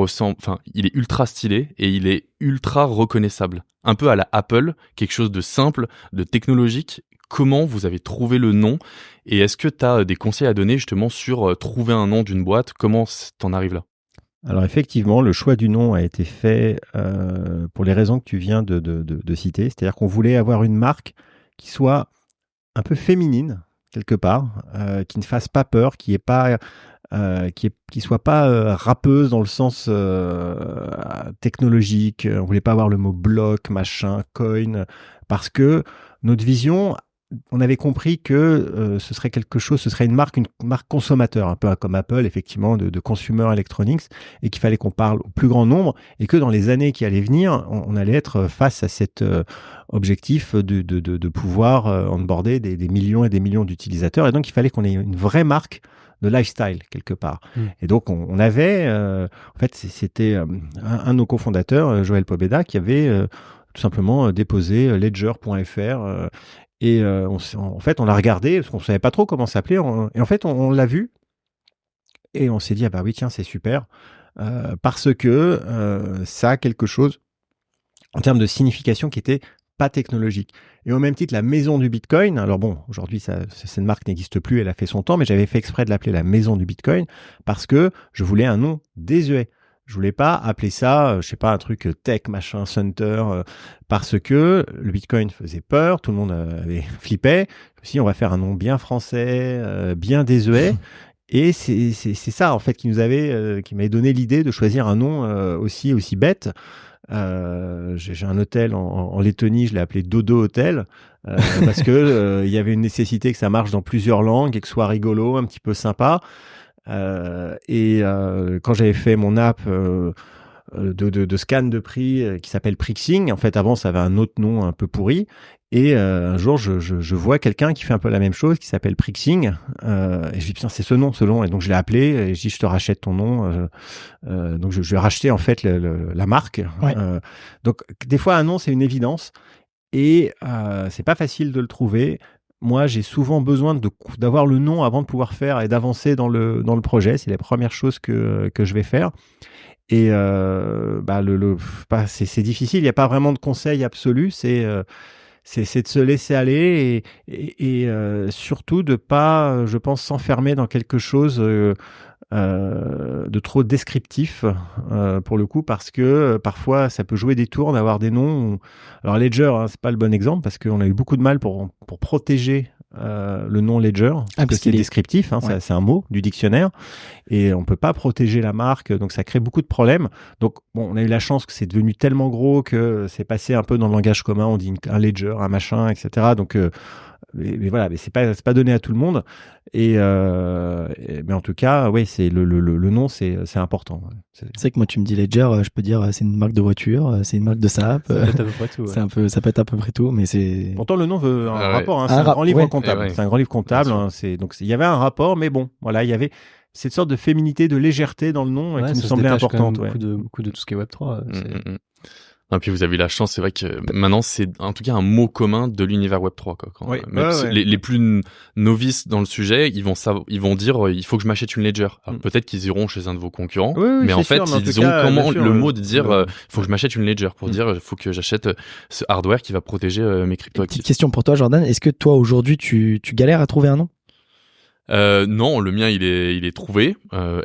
il est ultra stylé et il est ultra reconnaissable. Un peu à la Apple, quelque chose de simple, de technologique. Comment vous avez trouvé le nom? Et est-ce que tu as des conseils à donner justement sur trouver un nom d'une boîte? Comment t'en arrives là? Alors effectivement, le choix du nom a été fait pour les raisons que tu viens de citer. C'est-à-dire qu'on voulait avoir une marque qui soit un peu féminine, quelque part, qui ne fasse pas peur, qui soit pas rappeuse dans le sens technologique. On voulait pas avoir le mot bloc, machin, coin, parce que notre vision, on avait compris que ce serait une marque consommateur, un peu comme Apple, effectivement, de consumer electronics, et qu'il fallait qu'on parle au plus grand nombre, et que dans les années qui allaient venir, on allait être face à cet objectif de pouvoir onboarder des millions et des millions d'utilisateurs, et donc il fallait qu'on ait une vraie marque de lifestyle quelque part. Et donc on avait en fait c'était un de nos cofondateurs, Joël Pobeda, qui avait tout simplement déposé ledger.fr et en fait on l'a regardé parce qu'on savait pas trop comment s'appeler, et en fait on l'a vu et on s'est dit oui tiens, c'est super parce que ça a quelque chose en termes de signification qui était pas technologique. Et au même titre, la maison du Bitcoin, alors bon, aujourd'hui, cette marque n'existe plus, elle a fait son temps, mais j'avais fait exprès de l'appeler la maison du Bitcoin parce que je voulais un nom désuet. Je voulais pas appeler ça, je sais pas, un truc tech, machin, center, parce que le Bitcoin faisait peur, tout le monde avait flippé. Si on va faire un nom bien français, bien désuet. Et c'est ça, en fait, qui m'avait donné l'idée de choisir un nom aussi bête. J'ai un hôtel en Lettonie, je l'ai appelé Dodo Hotel parce que il y avait une nécessité que ça marche dans plusieurs langues et que ce soit rigolo, un petit peu sympa. Quand j'avais fait mon app de scan de prix qui s'appelle Prixing, en fait avant ça avait un autre nom un peu pourri, et un jour je vois quelqu'un qui fait un peu la même chose, qui s'appelle Prixing, et je dis putain, c'est ce nom, et donc je l'ai appelé et je dis je te rachète ton nom, donc je vais racheter en fait la marque. Ouais. Donc des fois un nom c'est une évidence et c'est pas facile de le trouver. Moi, j'ai souvent besoin d'avoir le nom avant de pouvoir faire et d'avancer dans le projet. C'est la première chose que je vais faire. Et c'est difficile. Il n'y a pas vraiment de conseil absolu. C'est de se laisser aller et surtout de pas, je pense, s'enfermer dans quelque chose de trop descriptif pour le coup, parce que parfois ça peut jouer des tours d'avoir des noms. Alors Ledger, c'est pas le bon exemple parce qu'on a eu beaucoup de mal pour protéger le nom Ledger, parce que c'est descriptif, ouais. C'est un mot du dictionnaire et on peut pas protéger la marque, donc ça crée beaucoup de problèmes. Donc bon, on a eu la chance que c'est devenu tellement gros que c'est passé un peu dans le langage commun, on dit un Ledger, un machin, etc. Donc mais voilà, mais c'est pas donné à tout le monde. Mais en tout cas, oui, c'est le nom, c'est important. C'est que moi, tu me dis Ledger, je peux dire c'est une marque de voiture, c'est une marque de SAP. Ça peut être à peu près tout. Ouais. Ça peut être à peu près tout, mais c'est. Pourtant, le nom veut un rapport. Hein, c'est un grand livre comptable. Ouais. C'est un grand livre comptable. Hein, donc il y avait un rapport, mais bon, voilà, il y avait cette sorte de féminité, de légèreté dans le nom qui nous semblait importante. Beaucoup de tout ce qui est Web3. Et puis vous avez eu la chance, c'est vrai que maintenant c'est en tout cas un mot commun de l'univers Web3. Quoi. Les plus novices dans le sujet, ils vont dire il faut que je m'achète une Ledger. Alors, peut-être qu'ils iront chez un de vos concurrents, mais en fait ils ont le mot de dire il faut que je m'achète une Ledger pour dire il faut que j'achète ce hardware qui va protéger mes cryptoactifs. Petite question pour toi Jordan, est-ce que toi aujourd'hui tu galères à trouver un nom? Non, le mien il est trouvé.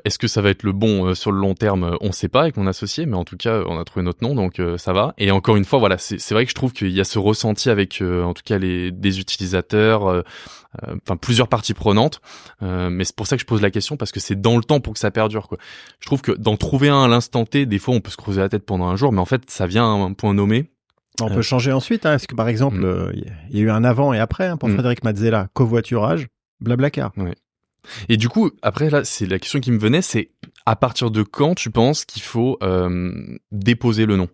Est-ce que ça va être le bon sur le long terme? On sait pas avec mon associé, mais en tout cas on a trouvé notre nom, donc ça va. Et encore une fois, voilà, c'est vrai que je trouve qu'il y a ce ressenti avec en tout cas des utilisateurs, plusieurs parties prenantes. Mais c'est pour ça que je pose la question, parce que c'est dans le temps pour que ça perdure, quoi. Je trouve que d'en trouver un à l'instant T, des fois on peut se creuser la tête pendant un jour, mais en fait ça vient à un point nommé. On peut changer ensuite, hein, parce que par exemple, il y a eu un avant et après pour Frédéric Mazzella, covoiturage. Blablacar. Oui. Et du coup, après, là, c'est la question qui me venait, c'est à partir de quand tu penses qu'il faut déposer le nom?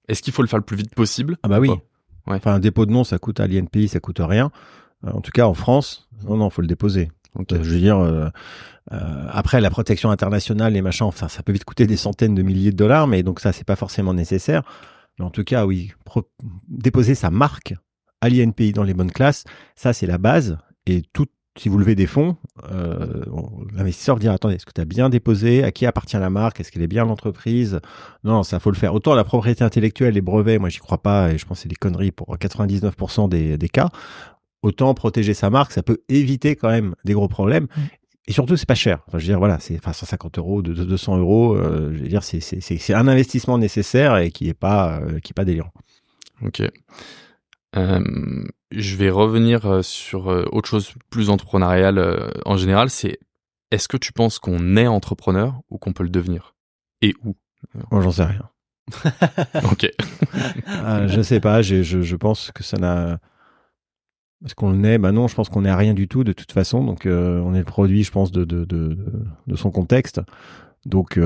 Est-ce qu'il faut le faire le plus vite possible? Ah bah oui. Ouais. Enfin, un dépôt de nom, ça coûte à l'INPI, ça coûte rien. En tout cas, en France, non, faut le déposer. Okay. Je veux dire, après, la protection internationale, les machins, enfin, ça peut vite coûter des centaines de milliers de dollars, mais donc ça, c'est pas forcément nécessaire. Mais en tout cas, oui, déposer sa marque à l'INPI dans les bonnes classes, ça, c'est la base. Et si vous levez des fonds, l'investisseur dire attendez, est-ce que tu as bien déposé? À qui appartient la marque? Est-ce qu'elle est bien l'entreprise? Non, ça faut le faire. Autant la propriété intellectuelle, les brevets, moi j'y crois pas et je pense que c'est des conneries pour 99% des cas. Autant protéger sa marque, ça peut éviter quand même des gros problèmes. Et surtout, c'est pas cher. Enfin, je veux dire, voilà, c'est 150 €, 200 €. Je veux dire, c'est un investissement nécessaire et qui est pas délirant. Ok. Je vais revenir sur autre chose plus entrepreneurial en général, c'est est-ce que tu penses qu'on est entrepreneur ou qu'on peut le devenir? Et où? Moi, j'en sais rien. Ok. Je sais pas, je pense que ça n'a... Est-ce qu'on le est? Bah non, je pense qu'on n'est à rien du tout de toute façon, donc on est le produit, je pense, de son contexte. Donc,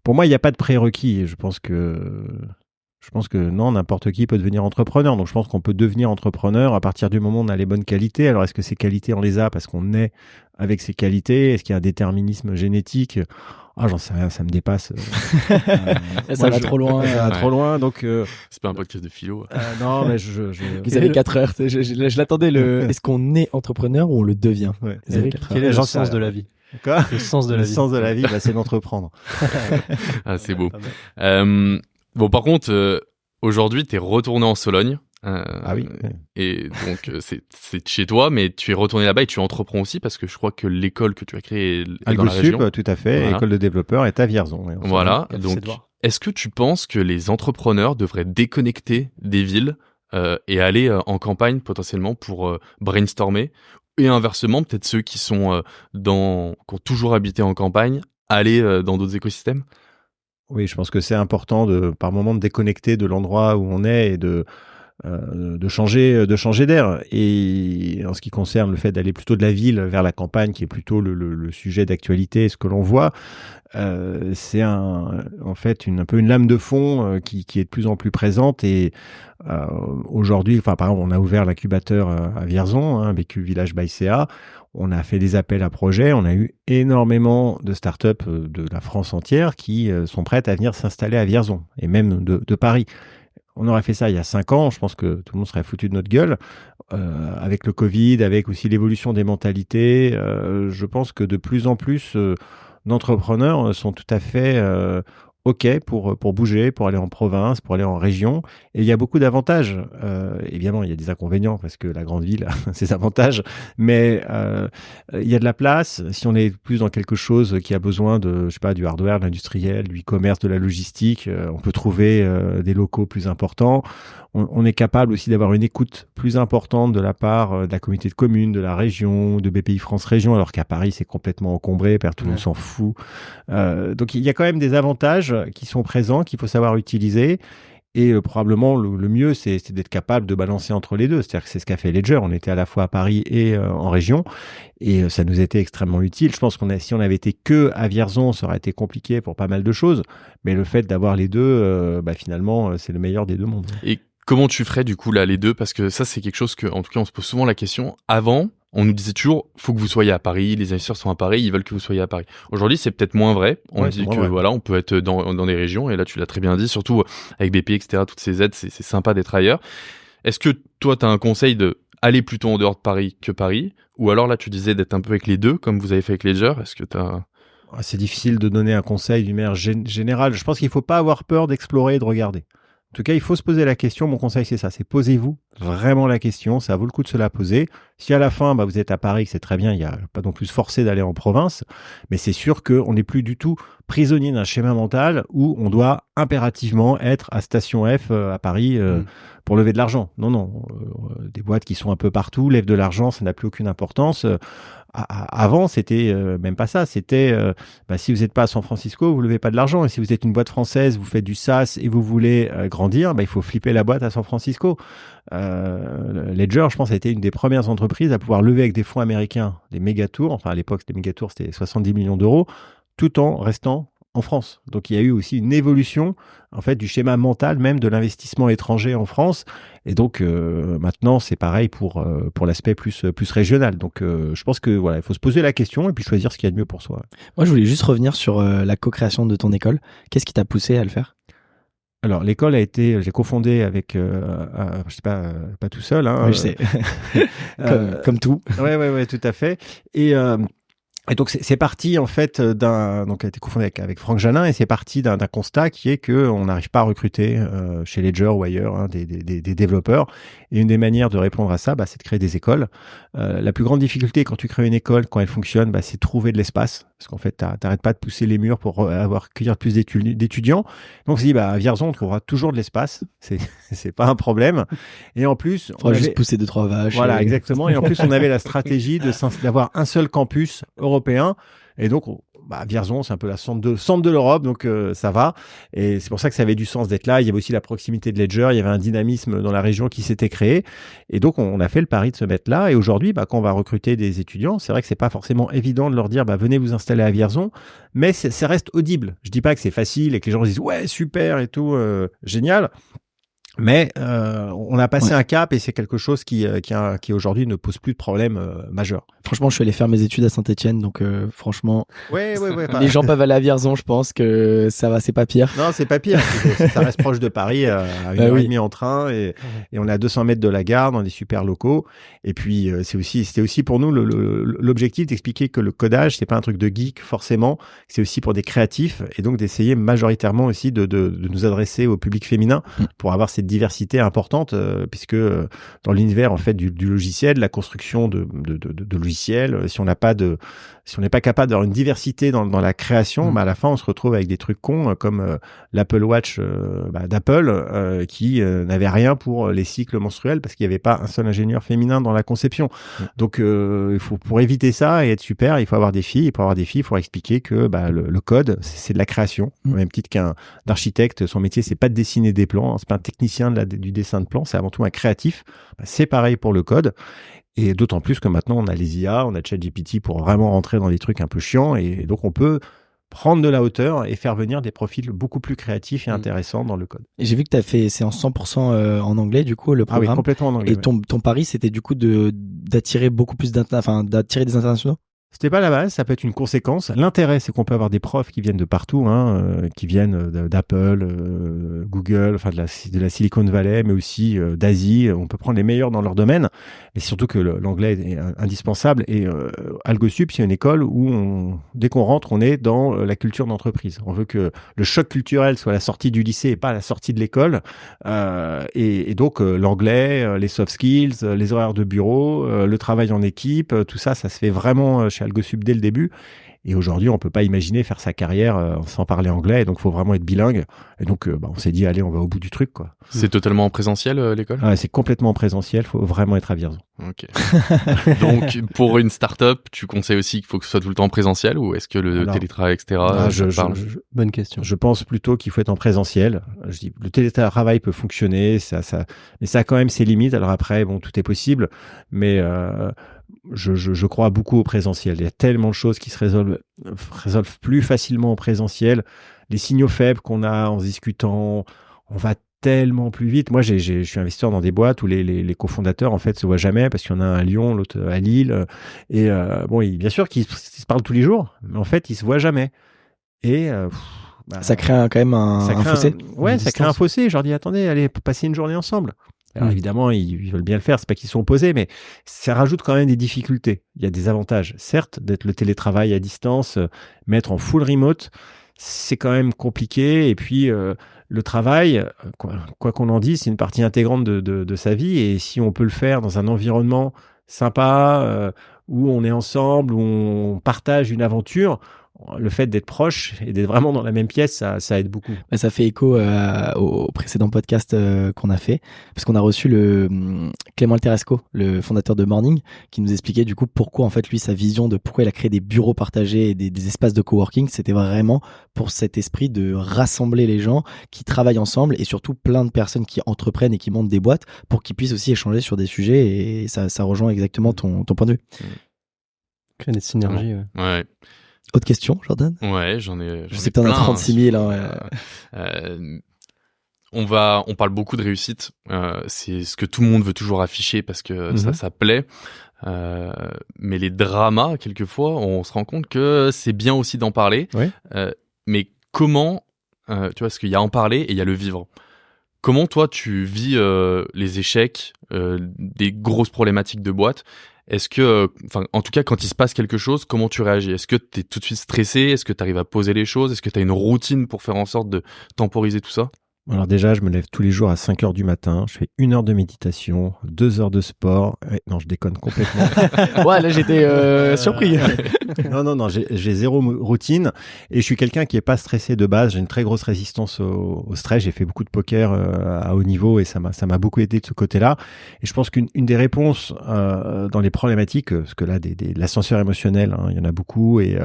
pour moi, il n'y a pas de prérequis. Je pense que non, n'importe qui peut devenir entrepreneur. Donc, je pense qu'on peut devenir entrepreneur à partir du moment où on a les bonnes qualités. Alors, est-ce que ces qualités, on les a parce qu'on est avec ces qualités? Est-ce qu'il y a un déterminisme génétique? Ah, j'en sais rien, ça me dépasse. Ça va trop loin. Ça va trop loin, donc... C'est pas un podcast de philo. Non, mais Vous avez 4 heures. Je l'attendais, est-ce qu'on est entrepreneur ou on le devient? Ouais. Quel est le sens de la vie? Quoi? Le sens de la vie. Le sens de la vie, c'est d'entreprendre. Ah, c'est beau. Bon, par contre, aujourd'hui, t'es retourné en Sologne. Ah oui. Et donc, c'est chez toi, mais tu es retourné là-bas et tu entreprends aussi parce que je crois que l'école que tu as créée est dans la région. Tout à fait. Voilà. École de développeurs est à Vierzon. Voilà. Donc, est-ce que tu penses que les entrepreneurs devraient déconnecter des villes et aller en campagne potentiellement pour brainstormer? Et inversement, peut-être ceux qui sont qui ont toujours habité en campagne, aller dans d'autres écosystèmes? Oui, je pense que c'est important par moment de déconnecter de l'endroit où on est et de changer d'air. Et en ce qui concerne le fait d'aller plutôt de la ville vers la campagne, qui est plutôt le sujet d'actualité, ce que l'on voit, c'est en fait un peu une lame de fond qui est de plus en plus présente. Et aujourd'hui, par exemple, on a ouvert l'incubateur à Vierzon, BQ Village by CA. On a fait des appels à projets. On a eu énormément de startups de la France entière qui sont prêtes à venir s'installer à Vierzon, et même de Paris. On aurait fait ça il y a 5 ans, je pense que tout le monde serait foutu de notre gueule. Avec le Covid, avec aussi l'évolution des mentalités, je pense que de plus en plus d'entrepreneurs sont tout à fait OK pour bouger, pour aller en province, pour aller en région. Et il y a beaucoup d'avantages. Évidemment, il y a des inconvénients parce que la grande ville a ses avantages, mais il y a de la place. Si on est plus dans quelque chose qui a besoin de, je sais pas, du hardware, de l'industriel, du e-commerce, de la logistique, on peut trouver des locaux plus importants. On est capable aussi d'avoir une écoute plus importante de la part de la communauté de communes, de la région, de BPI France Région, alors qu'à Paris, c'est complètement encombré, tout le monde s'en fout. Donc, il y a quand même des avantages qui sont présents, qu'il faut savoir utiliser. Et probablement le mieux, c'est d'être capable de balancer entre les deux. C'est-à-dire que c'est ce qu'a fait Ledger. On était à la fois à Paris et en région, et ça nous était extrêmement utile. Je pense si on avait été que à Vierzon, ça aurait été compliqué pour pas mal de choses. Mais le fait d'avoir les deux, finalement, c'est le meilleur des deux mondes. Et comment tu ferais du coup là les deux? Parce que ça, c'est quelque chose que, en tout cas, on se pose souvent la question. Avant, on nous disait toujours, faut que vous soyez à Paris, les investisseurs sont à Paris, ils veulent que vous soyez à Paris. Aujourd'hui, c'est peut-être moins vrai. On dit que voilà, on peut être dans des régions, et là, tu l'as très bien dit, surtout avec BP, etc., toutes ces aides, c'est sympa d'être ailleurs. Est-ce que toi, tu as un conseil de aller plutôt en dehors de Paris que Paris? Ou alors là, tu disais d'être un peu avec les deux, comme vous avez fait avec Ledger. Est-ce que tu as... C'est difficile de donner un conseil d'une manière générale. Je pense qu'il ne faut pas avoir peur d'explorer et de regarder. En tout cas, il faut se poser la question. Mon conseil, c'est ça. C'est posez-vous vraiment la question. Ça vaut le coup de se la poser. Si à la fin, vous êtes à Paris, c'est très bien. Il n'y a pas non plus forcé d'aller en province. Mais c'est sûr qu'on n'est plus du tout prisonnier d'un schéma mental où on doit impérativement être à Station F à Paris pour lever de l'argent. Non. Des boîtes qui sont un peu partout lèvent de l'argent, ça n'a plus aucune importance. Avant, c'était même pas ça. C'était si vous n'êtes pas à San Francisco, vous levez pas de l'argent. Et si vous êtes une boîte française, vous faites du SaaS et vous voulez grandir, il faut flipper la boîte à San Francisco. Ledger, je pense, a été une des premières entreprises à pouvoir lever avec des fonds américains des méga-tours. Enfin, à l'époque, les méga-tours, c'était 70 millions d'euros, tout en restant en France. Donc, il y a eu aussi une évolution, en fait, du schéma mental même de l'investissement étranger en France. Et donc, maintenant, c'est pareil pour l'aspect plus régional. Donc, je pense que voilà, il faut se poser la question et puis choisir ce qu'il y a de mieux pour soi. Moi, je voulais juste revenir sur la co-création de ton école. Qu'est-ce qui t'a poussé à le faire? Alors, l'école j'ai cofondé avec, je sais pas tout seul. Hein, oui, je sais. comme tout. Ouais, tout à fait. Et donc c'est parti en fait donc a été cofondé avec Franck Jalin, et c'est parti d'un constat qui est que on n'arrive pas à recruter chez Ledger ou ailleurs des développeurs, et une des manières de répondre à ça, c'est de créer des écoles. La plus grande difficulté quand tu crées une école, quand elle fonctionne, c'est de trouver de l'espace, parce qu'en fait t'arrêtes pas de pousser les murs pour accueillir plus d'étudiants. Donc on s'est dit à Vierzon on trouvera toujours de l'espace, c'est pas un problème. Et en plus on va juste pousser 2-3 vaches. Voilà, exactement. Et en plus on avait la stratégie d'avoir un seul campus européen, et donc Vierzon, c'est un peu la centre de l'Europe, donc ça va. Et c'est pour ça que ça avait du sens d'être là. Il y avait aussi la proximité de Ledger, il y avait un dynamisme dans la région qui s'était créé. Et donc, on a fait le pari de se mettre là. Et aujourd'hui, quand on va recruter des étudiants, c'est vrai que c'est pas forcément évident de leur dire, venez vous installer à Vierzon, mais ça reste audible. Je dis pas que c'est facile et que les gens disent, ouais, super et tout, génial. Mais on a passé un cap, et c'est quelque chose qui aujourd'hui ne pose plus de problème majeur. Franchement, je suis allé faire mes études à Saint-Etienne, donc franchement, ouais, les gens peuvent aller à Vierzon, je pense que ça va, c'est pas pire. Non, c'est pas pire. Ça reste proche de Paris, à 1h30 en train, et on est à 200 mètres de la gare, dans des super locaux. Et puis c'était aussi pour nous l'objectif d'expliquer que le codage, c'est pas un truc de geek forcément, c'est aussi pour des créatifs, et donc d'essayer majoritairement aussi de nous adresser au public féminin pour avoir cette diversité importante, puisque dans l'univers en fait du logiciel, la construction de logiciels, si on n'est pas capable d'avoir une diversité dans la création, à la fin on se retrouve avec des trucs cons comme l'Apple Watch d'Apple qui n'avait rien pour les cycles menstruels, parce qu'il n'y avait pas un seul ingénieur féminin dans la conception. Donc pour éviter ça et être super, il faut avoir des filles, et pour avoir des filles, il faut expliquer que le code, c'est de la création, au même titre qu'un architecte, son métier c'est pas de dessiner des plans, c'est pas un technicien du dessin de plan, c'est avant tout un créatif. C'est pareil pour le code, et d'autant plus que maintenant on a les IA, on a ChatGPT pour vraiment rentrer dans des trucs un peu chiants, et donc on peut prendre de la hauteur et faire venir des profils beaucoup plus créatifs et intéressants dans le code. Et j'ai vu que c'est en 100% en anglais, du coup, le programme. Ah oui, complètement en anglais. Et ton pari, c'était du coup d'attirer beaucoup plus d'attirer des internationaux? C'était pas la base, ça peut être une conséquence. L'intérêt, c'est qu'on peut avoir des profs qui viennent de partout, qui viennent d'Apple, Google, de la Silicon Valley, mais aussi d'Asie. On peut prendre les meilleurs dans leur domaine, mais surtout que l'anglais est indispensable. Et AlgoSup, c'est une école où dès qu'on rentre, on est dans la culture d'entreprise. On veut que le choc culturel soit la sortie du lycée et pas la sortie de l'école. Et donc l'anglais, les soft skills, les horaires de bureau, le travail en équipe, tout ça, ça se fait vraiment chez AlgoSup dès le début. Et aujourd'hui, on peut pas imaginer faire sa carrière sans parler anglais. Et donc, il faut vraiment être bilingue. Et donc, on s'est dit, allez, on va au bout du truc, quoi. C'est totalement en présentiel, l'école? Ouais, c'est complètement en présentiel. Faut vraiment être à Vierzon. Ok. Donc, pour une start-up, tu conseilles aussi qu'il faut que ce soit tout le temps en présentiel, ou est-ce que le télétravail, etc. Bonne question. Je pense plutôt qu'il faut être en présentiel. Je dis, le télétravail peut fonctionner, mais ça a quand même ses limites. Alors après, bon, tout est possible, mais je crois beaucoup au présentiel. Il y a tellement de choses qui se résolvent plus facilement en présentiel. Les signaux faibles qu'on a en se discutant, on va tellement plus vite. Moi, je suis investisseur dans des boîtes où les cofondateurs, en fait, se voient jamais parce qu'il y en a un à Lyon, l'autre à Lille. Et bien sûr qu'ils se parlent tous les jours, mais en fait, ils se voient jamais. Et ça crée quand même un fossé. Ça crée un fossé. Je leur dis, attendez, allez passer une journée ensemble. Alors évidemment, ils veulent bien le faire, c'est pas qu'ils sont opposés, mais ça rajoute quand même des difficultés. Il y a des avantages, certes, d'être le télétravail à distance, mettre en full remote, c'est quand même compliqué. Et puis le travail, quoi qu'on en dise, c'est une partie intégrante de sa vie. Et si on peut le faire dans un environnement sympa, où on est ensemble, où on partage une aventure, le fait d'être proche et d'être vraiment dans la même pièce, ça aide beaucoup. Ça fait écho au précédent podcast qu'on a fait, parce qu'on a reçu Clément Alteresco, le fondateur de Morning, qui nous expliquait du coup pourquoi en fait lui sa vision de pourquoi il a créé des bureaux partagés et des espaces de coworking, c'était vraiment pour cet esprit de rassembler les gens qui travaillent ensemble et surtout plein de personnes qui entreprennent et qui montent des boîtes pour qu'ils puissent aussi échanger sur des sujets, et ça rejoint exactement ton point de vue. Créer des synergies. Ouais. Autre question, Jordan? Ouais, j'en ai. Je sais que t'en as 36 000. On parle beaucoup de réussite. C'est ce que tout le monde veut toujours afficher parce que ça plaît. Mais les dramas, quelquefois, on se rend compte que c'est bien aussi d'en parler. Ouais. Mais comment, tu vois, parce qu'il y a en parler et il y a le vivre. Comment toi tu vis les échecs, des grosses problématiques de boîte? Est-ce que, en tout cas, quand il se passe quelque chose, comment tu réagis? Est-ce que tu es tout de suite stressé? Est-ce que tu arrives à poser les choses? Est-ce que tu as une routine pour faire en sorte de temporiser tout ça? Alors déjà, je me lève tous les jours à 5 heures du matin, je fais 1 heure de méditation, 2 heures de sport. Non, je déconne complètement. Ouais, là j'étais surpris. Non, j'ai zéro routine et je suis quelqu'un qui est pas stressé de base. J'ai une très grosse résistance au stress. J'ai fait beaucoup de poker à haut niveau et ça m'a beaucoup aidé de ce côté-là. Et je pense qu'une des réponses dans les problématiques, parce que là, l'ascenseur émotionnel, il y en a beaucoup et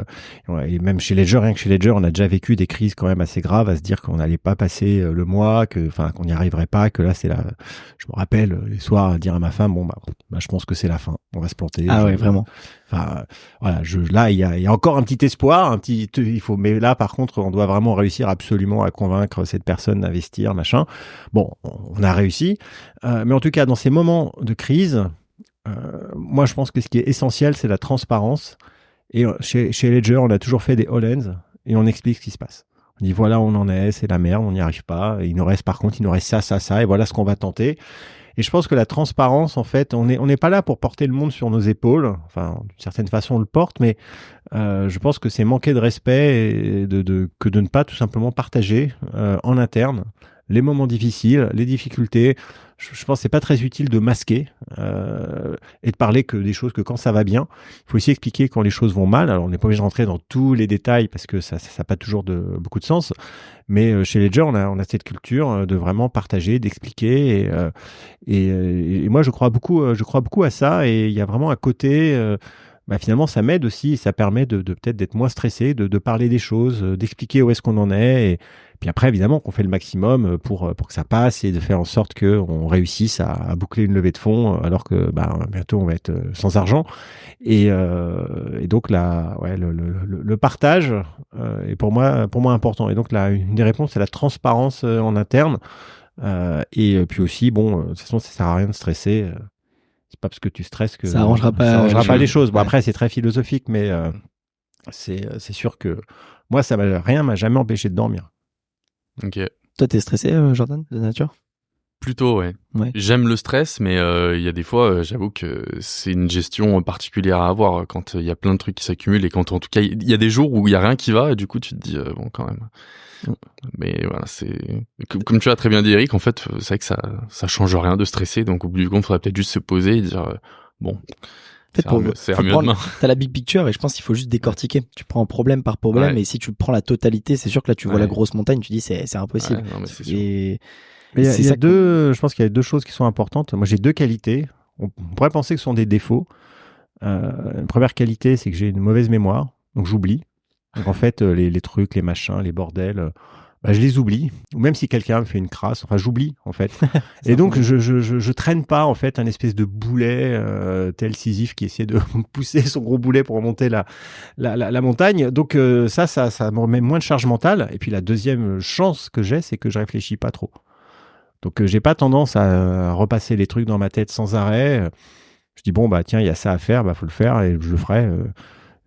même chez Ledger, rien que chez Ledger, on a déjà vécu des crises quand même assez graves à se dire qu'on n'allait pas passer le mois, qu'on n'y arriverait pas, que là je me rappelle les soirs dire à ma femme je pense que c'est la fin, on va se planter. Ouais, vraiment. Voilà, là il y a encore un petit espoir, mais là par contre on doit vraiment réussir absolument à convaincre cette personne d'investir, machin. Bon, on a réussi, mais en tout cas dans ces moments de crise, moi je pense que ce qui est essentiel c'est la transparence. Et chez Ledger on a toujours fait des all-ends et on explique ce qui se passe. On dit voilà, on en est, c'est la merde, on n'y arrive pas. Et il nous reste ça, et voilà ce qu'on va tenter. Et je pense que la transparence, en fait, on n'est pas là pour porter le monde sur nos épaules. Enfin, d'une certaine façon, on le porte, mais je pense que c'est manquer de respect que de ne pas tout simplement partager en interne les moments difficiles, les difficultés. Je pense que c'est pas très utile de masquer et de parler que des choses que quand ça va bien. Il faut aussi expliquer quand les choses vont mal. Alors on n'est pas obligé de rentrer dans tous les détails parce que ça n'a pas toujours beaucoup de sens. Mais chez Ledger, on a cette culture de vraiment partager, d'expliquer. Et moi, je crois beaucoup à ça. Et il y a vraiment un côté. Finalement, ça m'aide aussi. Ça permet de peut-être d'être moins stressé, de parler des choses, d'expliquer où est-ce qu'on en est. Et puis après, évidemment, qu'on fait le maximum pour que ça passe et de faire en sorte qu'on réussisse à boucler une levée de fonds alors que bientôt on va être sans argent. Et donc là, le partage est pour moi important. Et donc là, une des réponses, c'est la transparence en interne. Et puis aussi, de toute façon, ça sert à rien de stresser. C'est pas parce que tu stresses que ça arrangera pas les choses. Bon, après, c'est très philosophique, mais c'est sûr que moi, rien m'a jamais empêché de dormir. Ok. Toi, t'es stressé, Jordan, de nature? Plutôt, ouais. J'aime le stress, mais il y a des fois, j'avoue que c'est une gestion particulière à avoir quand il y a plein de trucs qui s'accumulent et quand, en tout cas, il y a des jours où il y a rien qui va et du coup, tu te dis quand même. Mais voilà, c'est comme tu as très bien dit, Eric. En fait, c'est vrai que ça change rien de stresser. Donc, au bout du compte, il faudrait peut-être juste se poser et dire fait, t'as la big picture et je pense qu'il faut juste décortiquer. Tu prends problème par problème et si tu prends la totalité, c'est sûr que là tu vois la grosse montagne, tu dis c'est impossible. Non, mais c'est sûr. Je pense qu'il y a deux choses qui sont importantes. Moi j'ai deux qualités. On pourrait penser que ce sont des défauts. Une première qualité, c'est que j'ai une mauvaise mémoire, donc j'oublie. Donc en fait, les trucs, les machins, les bordels, je les oublie. Ou même si quelqu'un me fait une crasse, j'oublie en fait. Et donc je traîne pas en fait un espèce de boulet tel Sisyphe qui essayait de pousser son gros boulet pour remonter la montagne. Donc ça me remet moins de charge mentale. Et puis la deuxième chance que j'ai, c'est que je réfléchis pas trop. Donc j'ai pas tendance à repasser les trucs dans ma tête sans arrêt. Je dis tiens, il y a ça à faire, faut le faire et je le ferai.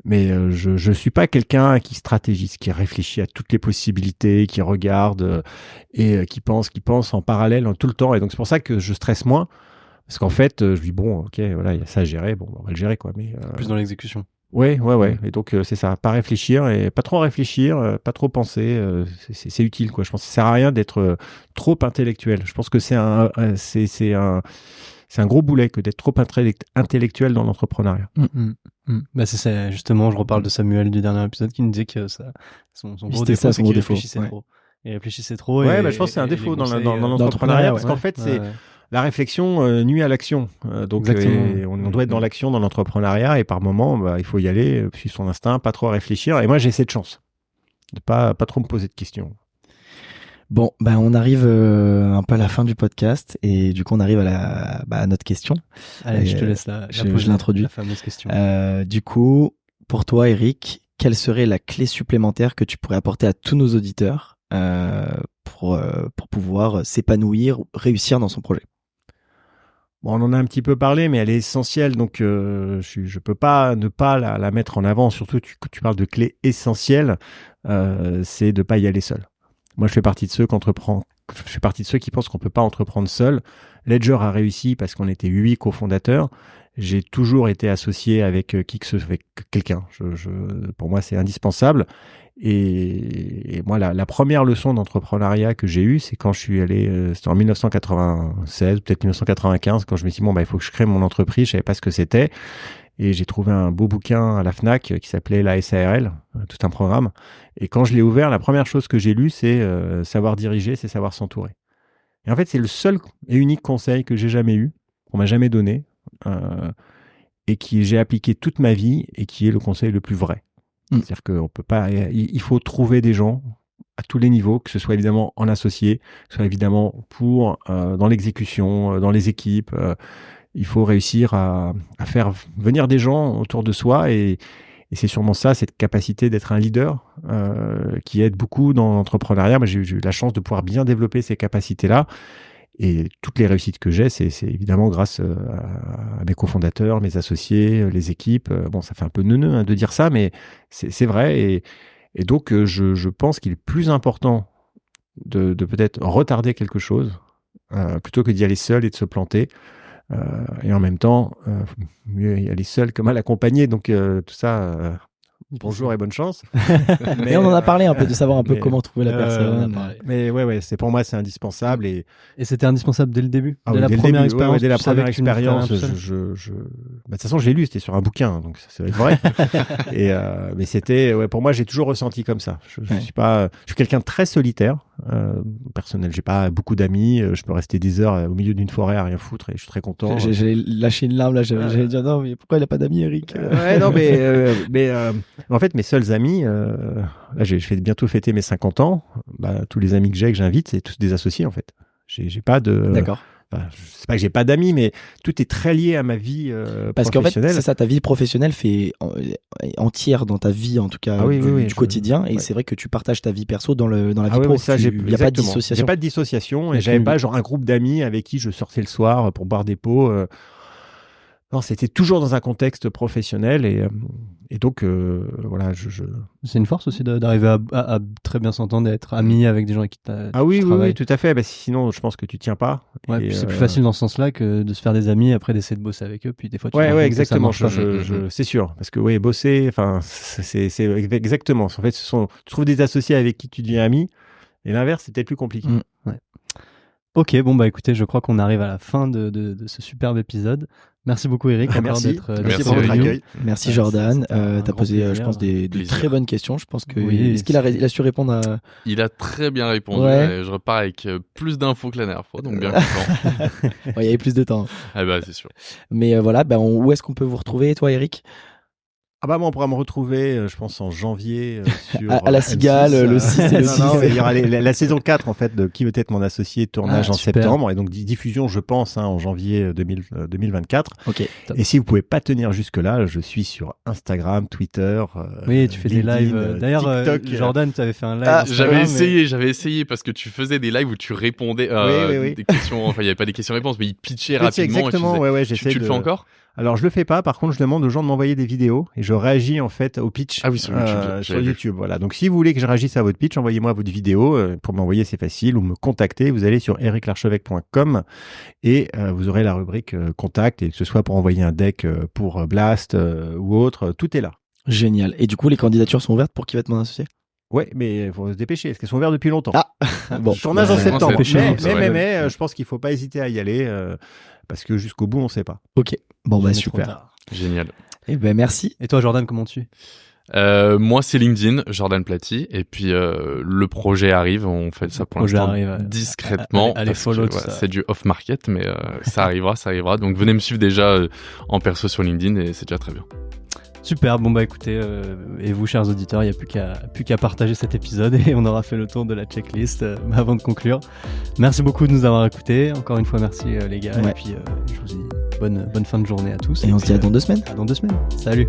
Mais je suis pas quelqu'un qui stratégise, qui réfléchit à toutes les possibilités, qui regarde et qui pense en parallèle tout le temps. Et donc c'est pour ça que je stresse moins, parce qu'en fait je dis ok, voilà, il y a ça à gérer, on va le gérer quoi. Mais plus dans l'exécution. Ouais. Et donc c'est ça, pas réfléchir et pas trop réfléchir, pas trop penser, c'est utile quoi. Je pense que ça sert à rien d'être trop intellectuel. Je pense que c'est un gros boulet que d'être trop intellectuel dans l'entrepreneuriat. C'est ça, justement, je reparle de Samuel du dernier épisode qui nous disait que son gros défaut, c'est qu'il réfléchissait trop. Il réfléchissait trop. Je pense que c'est un défaut dans l'entrepreneuriat parce qu'en fait, c'est la réflexion nuit à l'action. Donc, on doit être dans l'action dans l'entrepreneuriat et par moment, il faut y aller, suivre son instinct, pas trop réfléchir. Et moi, j'ai cette chance de pas trop me poser de questions. Bon, on arrive un peu à la fin du podcast et du coup on arrive à notre question. Allez, je te laisse je l'introduis. La fameuse question. Du coup, pour toi, Eric, quelle serait la clé supplémentaire que tu pourrais apporter à tous nos auditeurs pour pouvoir s'épanouir, réussir dans son projet? On en a un petit peu parlé, mais elle est essentielle, donc je peux pas ne pas la mettre en avant. Surtout, tu parles de clé essentielle, c'est de pas y aller seul. Moi, je fais partie de ceux qui pensent qu'on peut pas entreprendre seul. Ledger a réussi parce qu'on était 8 cofondateurs. J'ai toujours été associé avec avec quelqu'un. Pour moi, c'est indispensable. Et moi, la première leçon d'entrepreneuriat que j'ai eue, c'est quand je suis allé, c'était en 1996, peut-être 1995, quand je me suis dit, il faut que je crée mon entreprise. Je savais pas ce que c'était. Et j'ai trouvé un beau bouquin à la Fnac qui s'appelait la SARL, tout un programme. Et quand je l'ai ouvert, la première chose que j'ai lue, c'est savoir diriger, c'est savoir s'entourer. Et en fait, c'est le seul et unique conseil que j'ai jamais eu, qu'on m'a jamais donné, et qui j'ai appliqué toute ma vie et qui est le conseil le plus vrai. C'est-à-dire qu'on peut pas, il faut trouver des gens à tous les niveaux, que ce soit évidemment en associé, que ce soit évidemment dans l'exécution, dans les équipes. Il faut réussir à faire venir des gens autour de soi et c'est sûrement ça, cette capacité d'être un leader qui aide beaucoup dans l'entrepreneuriat. Moi, j'ai eu la chance de pouvoir bien développer ces capacités-là et toutes les réussites que j'ai, c'est évidemment grâce à mes cofondateurs, mes associés, les équipes. Ça fait un peu neuneux de dire ça, mais c'est vrai et donc je pense qu'il est plus important de peut-être retarder quelque chose plutôt que d'y aller seul et de se planter. Et en même temps, mieux y aller seul que mal accompagné. Donc tout ça, bonjour et bonne chance. Mais on en a parlé un peu, de savoir un peu comment trouver la personne. Mais pour moi, c'est indispensable. Et c'était indispensable dès le début, dès la première expérience. Dès la première expérience, de toute façon, je l'ai lu, c'était sur un bouquin, donc ça va être vrai. Mais c'était, pour moi, j'ai toujours ressenti comme ça. Je suis quelqu'un de très solitaire. Personnel, j'ai pas beaucoup d'amis, je peux rester des heures au milieu d'une forêt à rien foutre et je suis très content. J'ai lâché une larme là, j'allais dire non mais pourquoi il a pas d'amis Eric? En fait mes seuls amis, là je vais bientôt fêter mes 50 ans, tous les amis que j'invite c'est tous des associés en fait. J'ai pas de D'accord. C'est pas que j'ai pas d'amis, mais tout est très lié à ma vie parce professionnelle. Parce qu'en fait, c'est ça, ta vie professionnelle fait entière dans ta vie, en tout cas, du quotidien. Et c'est vrai que tu partages ta vie perso dans la vie pro. Il n'y a pas de dissociation. J'ai pas de dissociation et j'avais pas genre un groupe d'amis avec qui je sortais le soir pour boire des pots. Non, c'était toujours dans un contexte professionnel et donc voilà. C'est une force aussi d'arriver à très bien s'entendre, d'être ami avec des gens avec qui tu travailles. Oui, tout à fait. Sinon, je pense que tu tiens pas. Ouais, puis c'est plus facile dans ce sens-là que de se faire des amis et après d'essayer de bosser avec eux. Puis des fois, tu exactement. C'est sûr, parce que bosser, c'est exactement. En fait, tu trouves des associés avec qui tu deviens ami, et l'inverse, c'est peut-être plus compliqué. Ouais. Ok, bon bah écoutez, je crois qu'on arrive à la fin de ce superbe épisode. Merci beaucoup Eric. Merci pour votre accueil. Merci Jordan. T'as posé, je pense, des très bonnes questions. Je pense que est-ce qu'il a su répondre à... Il a très bien répondu. Je repars avec plus d'infos que la dernière fois, donc bien content. Il y avait plus de temps. Ah bah c'est sûr. Mais voilà, où est-ce qu'on peut vous retrouver, toi, Eric? Moi, on pourra me retrouver, je pense, en janvier sur à la Cigale, le 6 et le 6. Il y aura la saison 4, en fait, de Qui veut être mon associé, tournage en septembre. Et donc, diffusion, je pense, en janvier 2024. Ok. Et si vous pouvez pas tenir jusque-là, je suis sur Instagram, Twitter, oui, tu fais LinkedIn, des lives. D'ailleurs, TikTok. Jordan, tu avais fait un live. J'avais essayé parce que tu faisais des lives où tu répondais des questions. Enfin, il n'y avait pas des questions-réponses, mais il pitchait rapidement. Exactement, tu le fais encore? Alors, je le fais pas. Par contre, je demande aux gens de m'envoyer des vidéos et je réagis en fait au pitch. Ah oui, sur YouTube. Voilà. Donc, si vous voulez que je réagisse à votre pitch, envoyez-moi votre vidéo. Pour m'envoyer, c'est facile. Ou me contacter. Vous allez sur ericlarchevêque.com et vous aurez la rubrique contact. Et que ce soit pour envoyer un deck pour Blast ou autre, tout est là. Génial. Et du coup, les candidatures sont ouvertes pour Qui va être mon associé? Ouais, mais il faut se dépêcher, parce qu'elles sont ouvertes depuis longtemps. Bon. Tournage en septembre. Mais je pense qu'il faut pas hésiter à y aller, parce que jusqu'au bout, on sait pas. Ok. Super. Génial. Merci. Et toi, Jordan, comment tu? Moi, c'est LinkedIn, Jordan Platy, et puis le projet arrive. On fait ça pour l'instant discrètement. Allez follow c'est du off-market, mais ça arrivera. Donc venez me suivre déjà en perso sur LinkedIn, et c'est déjà très bien. Super, bon bah écoutez, et vous chers auditeurs, il n'y a plus qu'à partager cet épisode et on aura fait le tour de la checklist avant de conclure. Merci beaucoup de nous avoir écoutés, encore une fois merci les gars, et puis je vous dis bonne fin de journée à tous. Et on se dit à dans 2 semaines. À dans 2 semaines, salut.